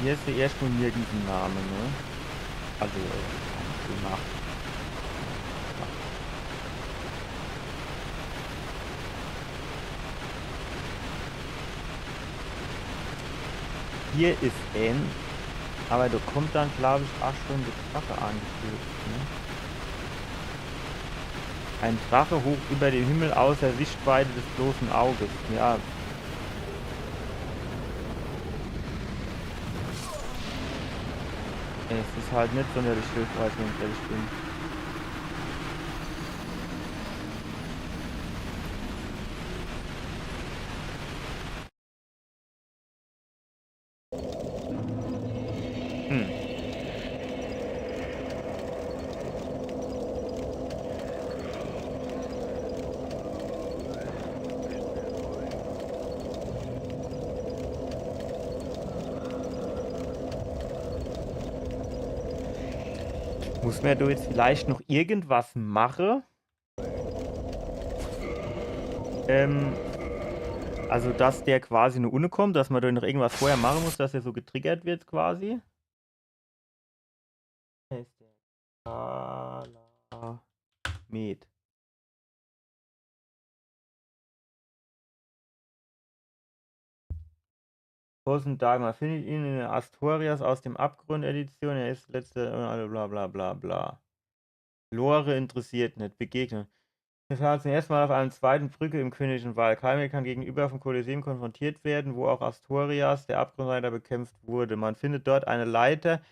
Hier ist ja erstmal nirgends ein Name, ne? Also, gemacht. Hier ist N, aber da kommt dann, glaube ich, auch schon die Drache angeführt, ne? Ein Drache hoch über dem Himmel außer Sichtweite des bloßen Auges. Ja. Es ist halt nicht sonderlich hilfreich, wenn ich ehrlich bin. Muss man da jetzt vielleicht noch irgendwas machen? Also, dass der quasi eine Unne kommt, dass man da noch irgendwas vorher machen muss, dass er so getriggert wird quasi. Palamed. Man findet ihn in der Astorias aus dem Abgrund-Edition. Er ist letzte, bla bla bla bla. Lore interessiert nicht. Begegnen. Wir fahren zum ersten Mal auf einer zweiten Brücke im Königlichen Wald. Kaimir kann gegenüber vom Kolosseum konfrontiert werden, wo auch Astorias, der Abgrundreiter, bekämpft wurde. Man findet dort eine Leiter,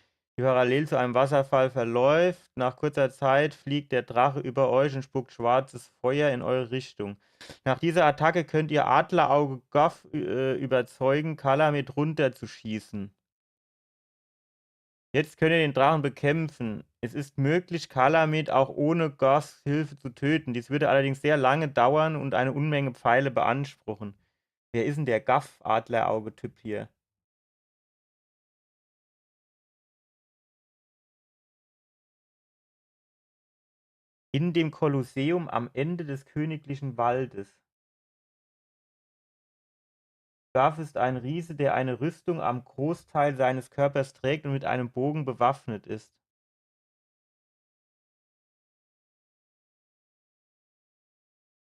die parallel zu einem Wasserfall verläuft. Nach kurzer Zeit fliegt der Drache über euch und spuckt schwarzes Feuer in eure Richtung. Nach dieser Attacke könnt ihr Adlerauge Goff überzeugen, Kalamet runterzuschießen. Jetzt könnt ihr den Drachen bekämpfen. Es ist möglich, Kalamet auch ohne Goths Hilfe zu töten. Dies würde allerdings sehr lange dauern und eine Unmenge Pfeile beanspruchen. Wer ist denn der Gaff-Adlerauge-Typ hier? In dem Kolosseum am Ende des königlichen Waldes. Gaff ist ein Riese, der eine Rüstung am Großteil seines Körpers trägt und mit einem Bogen bewaffnet ist.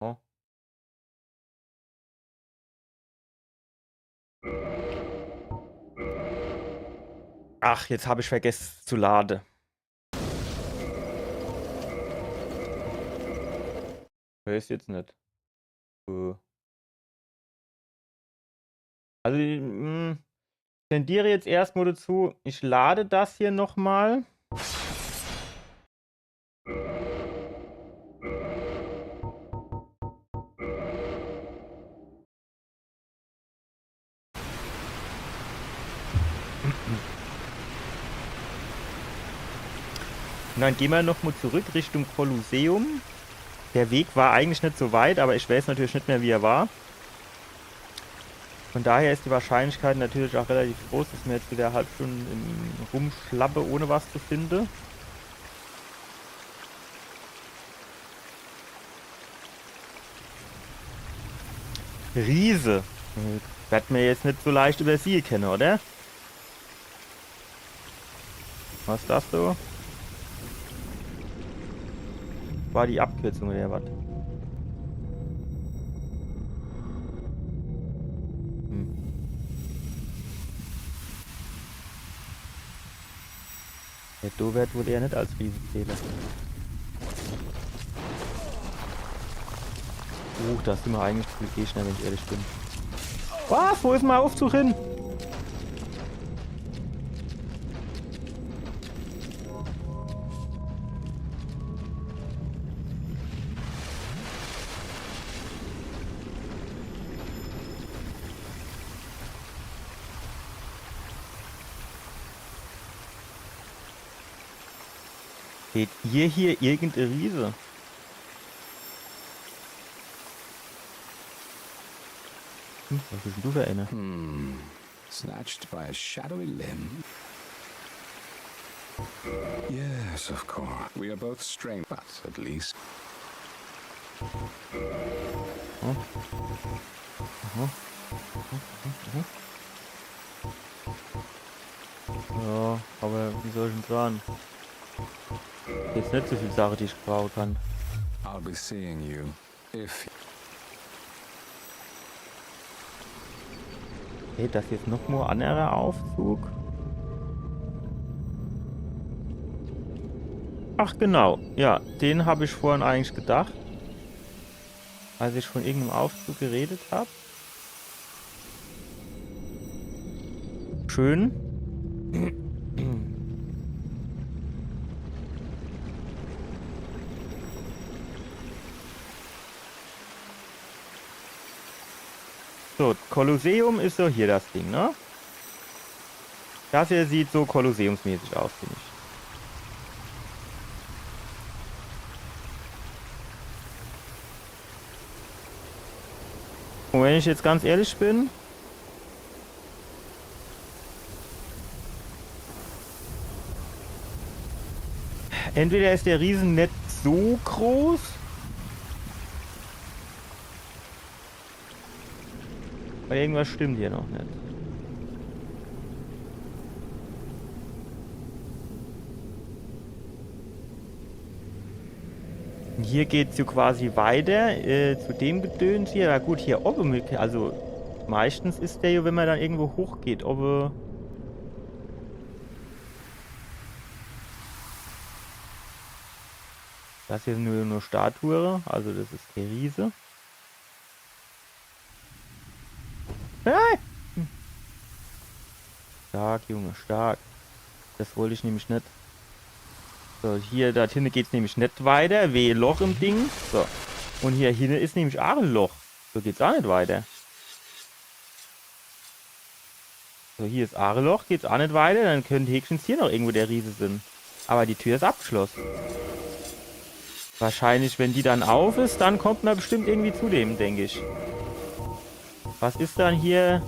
Oh. Ach, jetzt habe ich vergessen zu laden. Weiß jetzt nicht. Also, tendiere jetzt erstmal dazu, ich lade das hier nochmal. Und dann gehen wir nochmal zurück Richtung Kolosseum. Der Weg war eigentlich nicht so weit, aber ich weiß natürlich nicht mehr, wie er war. Von daher ist die Wahrscheinlichkeit natürlich auch relativ groß, dass mir jetzt wieder eine halbe Stunde rumschlappe, ohne was zu finden. Riese. Wird mir jetzt nicht so leicht übersehen können, oder? Was ist das so? War die Abkürzung oder was? Der Do-Wert wurde ja nicht als Riesenzähler. Da sind wir eigentlich zu viel schnell, wenn ich ehrlich bin. Was? Wo ist mein Aufzug hin? Seht ihr hier irgendeine Riese? Was bist denn du für eine? Snatched by a shadowy limb. Yes, of course. We are both strange, but at least. Ja, aber wie soll ich denn sagen? Jetzt nicht so viel Sache, die ich brauchen kann. I'll be seeing you if. Okay, das jetzt noch mal ein anderer Aufzug. Ach genau, ja, den habe ich vorhin eigentlich gedacht, als ich von irgendeinem Aufzug geredet habe. Schön. So, Kolosseum ist so hier das Ding, ne? Das hier sieht so kolosseumsmäßig aus, finde ich. Und wenn ich jetzt ganz ehrlich bin, entweder ist der Riesen nicht so groß, weil irgendwas stimmt hier noch nicht. Hier geht es so quasi weiter zu dem Gedöns hier. Na gut, hier oben, also meistens ist der ja, wenn man dann irgendwo hochgeht, oben. Das hier sind nur Statuen, also das ist der Riese. Hey! Stark, Junge, stark. Das wollte ich nämlich nicht. So, hier, da hinten geht es nämlich nicht weiter. W-Loch im Ding. So. Und hier hinten ist nämlich auch ein Loch. So geht's auch nicht weiter. So, hier ist auch ein Loch, geht's auch nicht weiter. Dann könnte höchstens hier noch irgendwo der Riese sein. Aber die Tür ist abgeschlossen. Wahrscheinlich, wenn die dann auf ist, dann kommt man bestimmt irgendwie zu dem, denke ich. Was ist dann hier?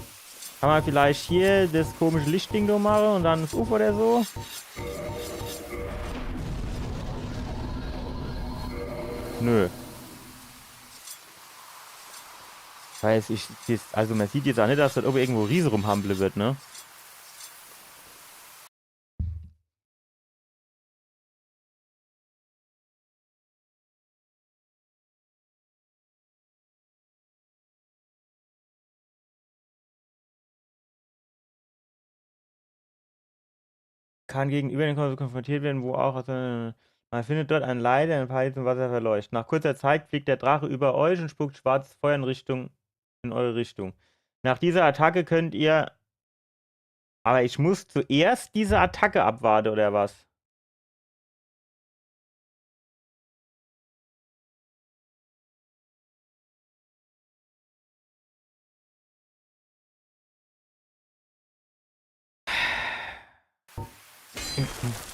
Kann man vielleicht hier das komische Lichtding noch machen und dann das Ufer oder so? Nö. Weiß ich, also man sieht jetzt auch nicht, dass das irgendwo Riese rumhampeln wird, ne? Kann gegenüber den konfrontiert werden, wo auch, man findet dort einen Leiter, der in Pfeil zum Wasser verleuchtet. Nach kurzer Zeit fliegt der Drache über euch und spuckt schwarzes Feuer in eure Richtung. Nach dieser Attacke könnt ihr, aber ich muss zuerst diese Attacke abwarten, oder was?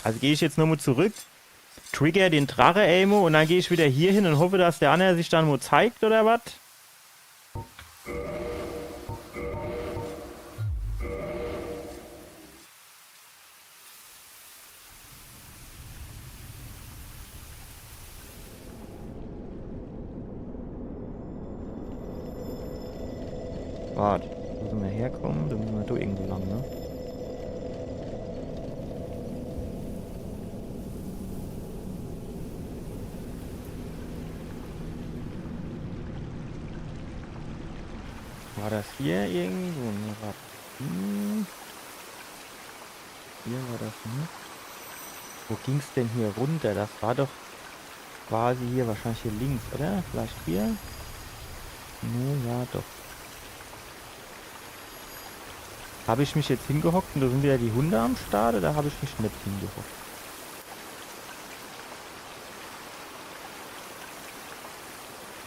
Also gehe ich jetzt nochmal zurück, trigger den Drache Aimo und dann gehe ich wieder hier hin und hoffe, dass der andere sich dann nur zeigt, oder was? Warte, wo müssen wir herkommen? Da müssen wir da irgendwo lang, ne? War das hier irgendwo? Ne, warte. Hier war das nicht. Wo ging's denn hier runter? Das war doch quasi hier, wahrscheinlich hier links, oder? Vielleicht hier? Ne, ja, doch. Habe ich mich jetzt hingehockt und da sind wieder die Hunde am Start, oder habe ich mich nicht hingehockt?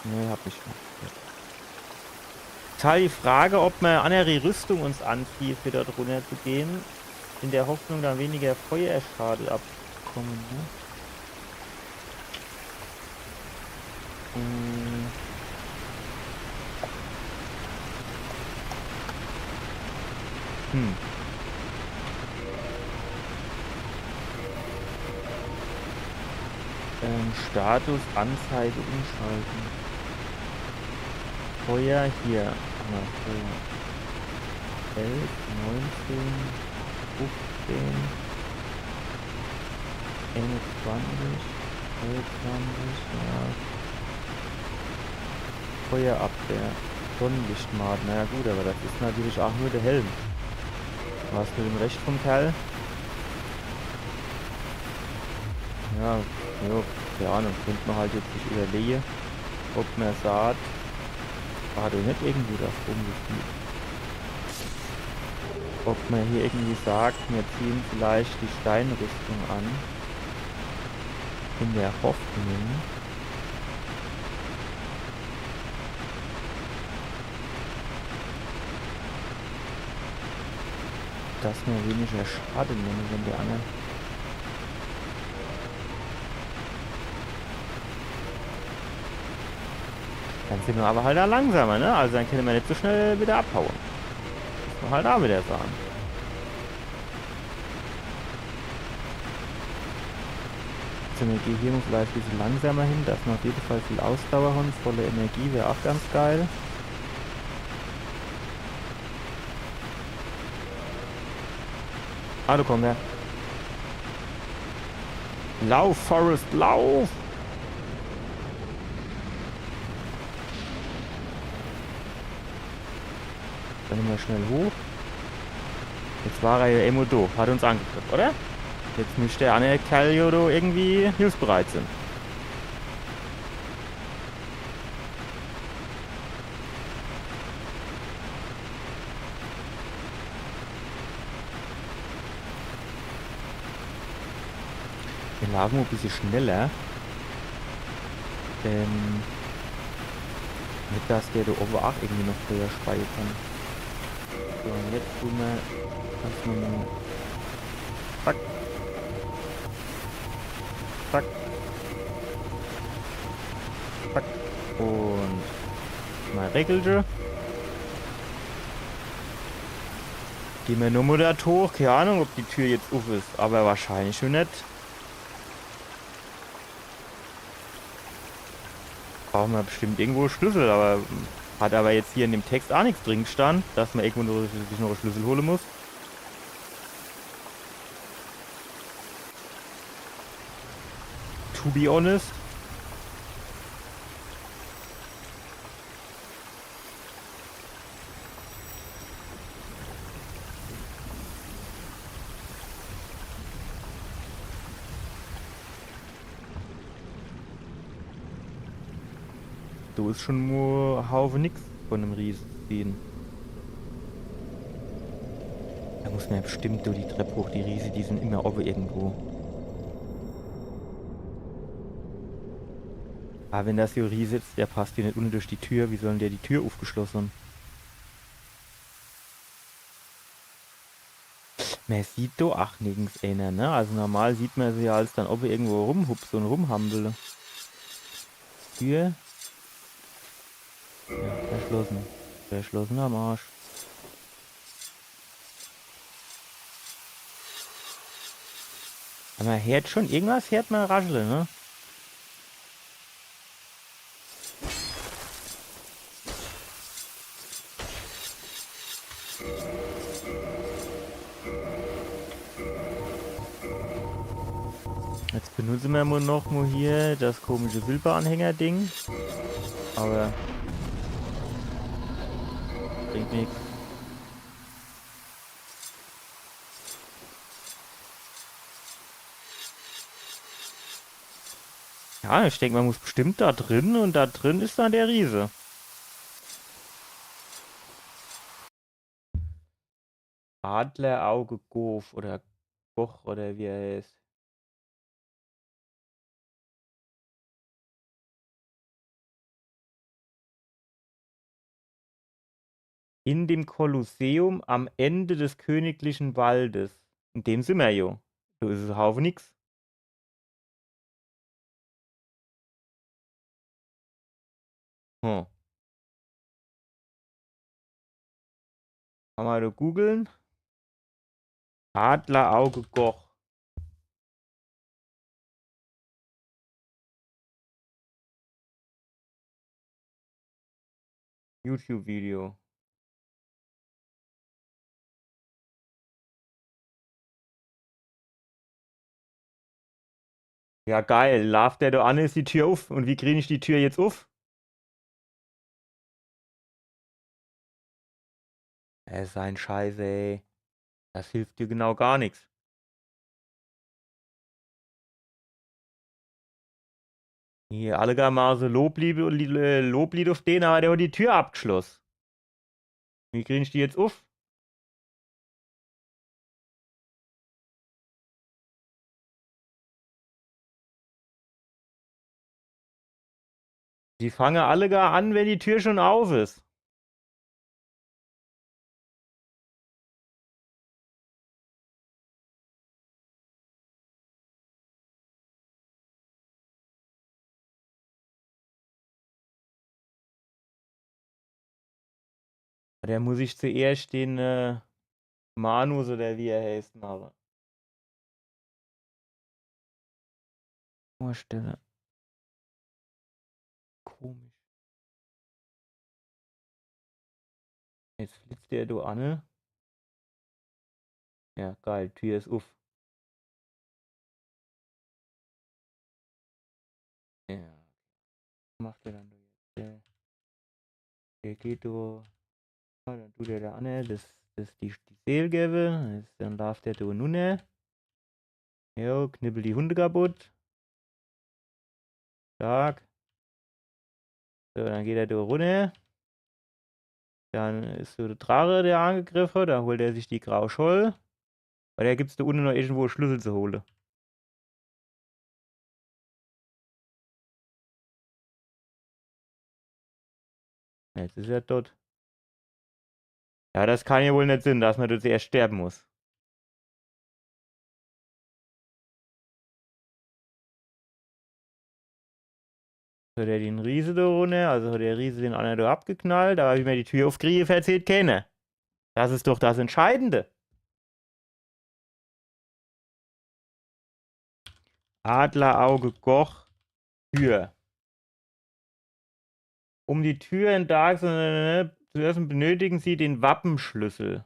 Ne, hab ich nicht. Ist halt die Frage, ob man andere Rüstung uns anzieht, für dort runter zu gehen, in der Hoffnung, da weniger Feuerschaden abzubekommen. Ne? Status, Anzeige, umschalten. Feuer hier. Feuer. 11, 19, 15, 21, 22, ja. Feuerabwehr. Sonnenlichtmaden. Naja gut, aber das ist natürlich auch nur der Helm. Was mit dem Recht vom Kerl? Ja, jo, keine Ahnung, könnte man halt jetzt sich überlegen, ob man sagt, war doch nicht irgendwo das rumgefühlt. Ob man hier irgendwie sagt, wir ziehen vielleicht die Steinrüstung an, in der Hoffnung, dass wir weniger Schaden nehmen, wenn der andere. Dann sind wir aber halt da langsamer, ne? Also dann können wir nicht so schnell wieder abhauen. Muss man halt da wieder sagen. Also wir gehen hier vielleicht ein bisschen langsamer hin, dass wir auf jeden Fall viel Ausdauer haben. Volle Energie wäre auch ganz geil. Ah, du komm her. Lauf, Forrest, lauf! Dann nehmen wir schnell hoch. Jetzt war er ja immer do, hat uns angegriffen, oder? Jetzt müsste der andere Kerl irgendwie hilfsbereit sein. laufen wir ein bisschen schneller. Nicht, dass der da oben auch irgendwie noch früher speien kann. So, und jetzt tun wir ganz normal. Zack. Zack. Zack. Und mal Regelche. Gehen wir nur mal da hoch. Keine Ahnung, ob die Tür jetzt auf ist. Aber wahrscheinlich schon nicht. Brauchen wir bestimmt irgendwo Schlüssel, aber hat aber jetzt hier in dem Text auch nichts drin gestanden, dass man irgendwo sich noch einen Schlüssel holen muss. To be honest. So ist schon nur ein Haufen nix von einem Riesen sehen. Da muss man ja bestimmt durch die Treppe hoch. Die Riese, die sind immer oben irgendwo. Aber wenn das hier Riese sitzt, der passt hier nicht unten durch die Tür. Wie sollen der die Tür aufgeschlossen haben? Man sieht da auch nirgends einer, ne? Also normal sieht man sie ja als dann oben irgendwo rumhupst und rumhampeln. Tür. Ja, verschlossen. Verschlossen am Arsch. Aber man hört schon, irgendwas hört man rascheln, ne? Jetzt benutzen wir noch mal hier das komische Silberanhänger-Ding. Aber bringt nichts. Ja, ich denke, man muss bestimmt da drin und da drin ist dann der Riese. Adlerauge Gof oder Goch oder wie er heißt. In dem Kolosseum am Ende des Königlichen Waldes. In dem sind wir jo. So ist es ein Haufen nix. Hm. Kann man da googeln? Adlerauge Goch. YouTube-Video. Ja, geil. Lauft der da an, ist die Tür auf. Und wie kriege ich die Tür jetzt auf? Ist ein Scheiße, ey. Das hilft dir genau gar nichts. Hier, allegermaßen Loblied auf den, aber der hat die Tür abgeschlossen. Wie kriege ich die jetzt auf? Die fangen alle gar an, wenn die Tür schon auf ist. Der muss ich zuerst den Manus oder wie er heißt machen. Vorstelle. Komisch. Jetzt flitzt der da an. Ja, geil, Tür ist auf. Ja. Was macht der dann da jetzt? Der geht da. Ja, dann tut er da an, die Seele geben. Dann darf der da nun. Jo, knibbel die Hunde kaputt. Stark. So, dann geht er da runter. Dann ist so der Drache, der angegriffen. Dann holt er sich die Grauscholl. Weil da gibt es da unten noch irgendwo Schlüssel zu holen. Jetzt ist er tot. Ja, das kann ja wohl nicht sein, dass man dort erst sterben muss. So, der den Riese da runter, also hat der Riese den anderen da abgeknallt, aber wie man die Tür aufkriege, erzählt keiner. Das ist doch das Entscheidende. Adlerauge, Goch, Tür. Um die Tür in Dark zu öffnen, benötigen Sie den Wappenschlüssel.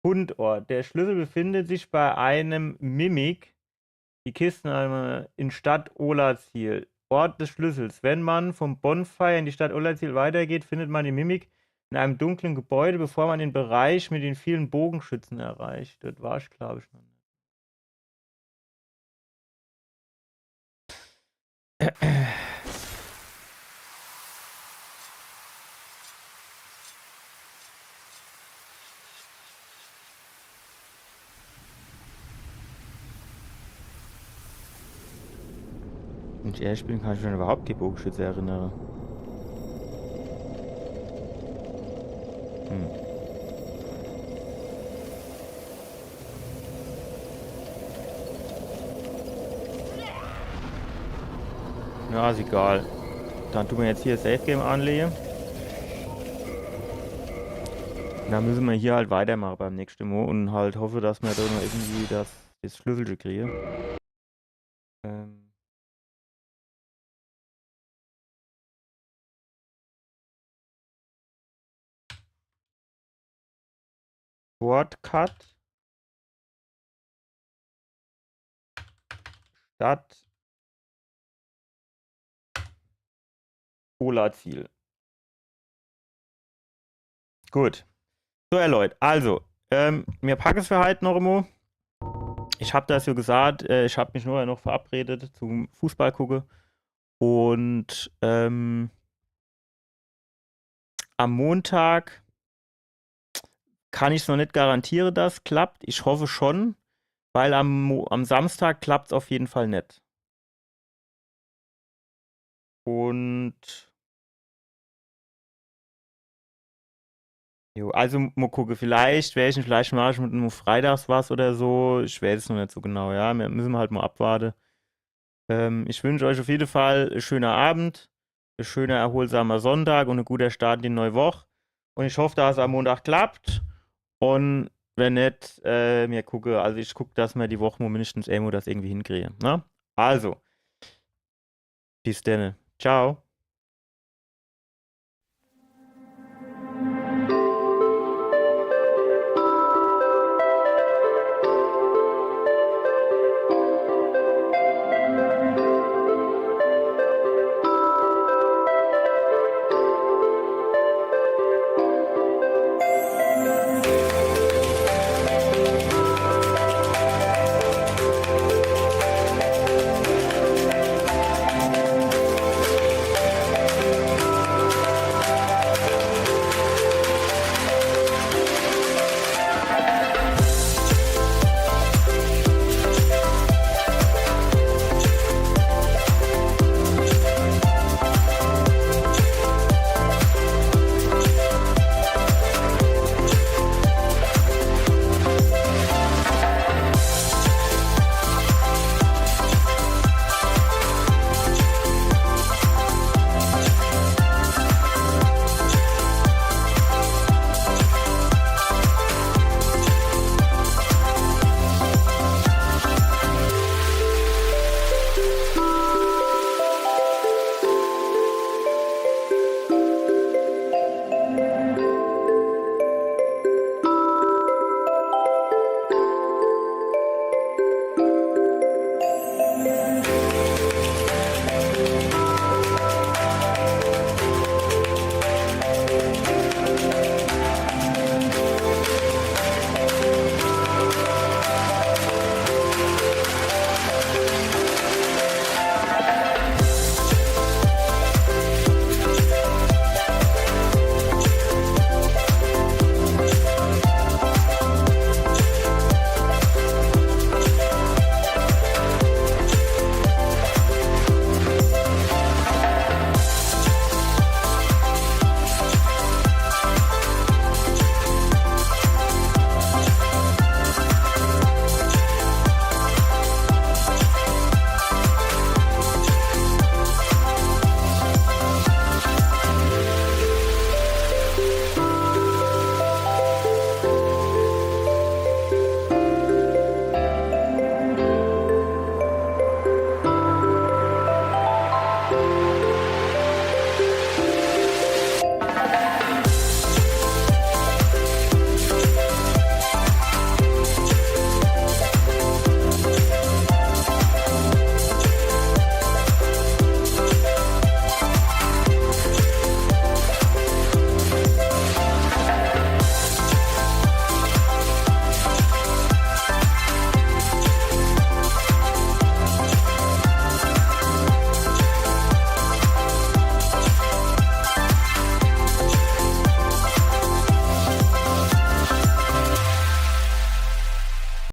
Fundort. Der Schlüssel befindet sich bei einem Mimik. Die Kisten in Stadt Olerziel. Ort des Schlüssels. Wenn man vom Bonfire in die Stadt Olerziel weitergeht, findet man die Mimik in einem dunklen Gebäude, bevor man den Bereich mit den vielen Bogenschützen erreicht. Das war ich, glaube ich, noch nicht. Wenn ich ehrlich bin, kann ich mich an überhaupt keine Bogenschütze erinnern. Ja, ist egal. Dann tun wir jetzt hier Safe Game anlegen. Dann müssen wir hier halt weitermachen beim nächsten Mal und halt hoffe, dass wir da noch irgendwie das Schlüssel kriegen. Shortcut. Stadt. Olerziel. Gut. So, Leute, also, wir packen es für heute noch immer. Ich habe das ja gesagt, ich habe mich nur noch verabredet zum Fußball gucken. Und am Montag kann ich es noch nicht garantieren, dass es klappt. Ich hoffe schon, weil am Samstag klappt es auf jeden Fall nicht. Und jo, also mal gucken, vielleicht mache ich mit nur freitags was oder so. Ich weiß es noch nicht so genau, ja. Wir müssen halt mal abwarten. Ich wünsche euch auf jeden Fall einen schönen Abend, ein schöner, erholsamer Sonntag und einen guten Start in die neue Woche. Und ich hoffe, dass es am Montag klappt. Und wenn nicht, mir gucke, also ich gucke, dass wir die Woche mal mindestens irgendwo das irgendwie hinkriegen. Ne? Also, bis dann. Ciao.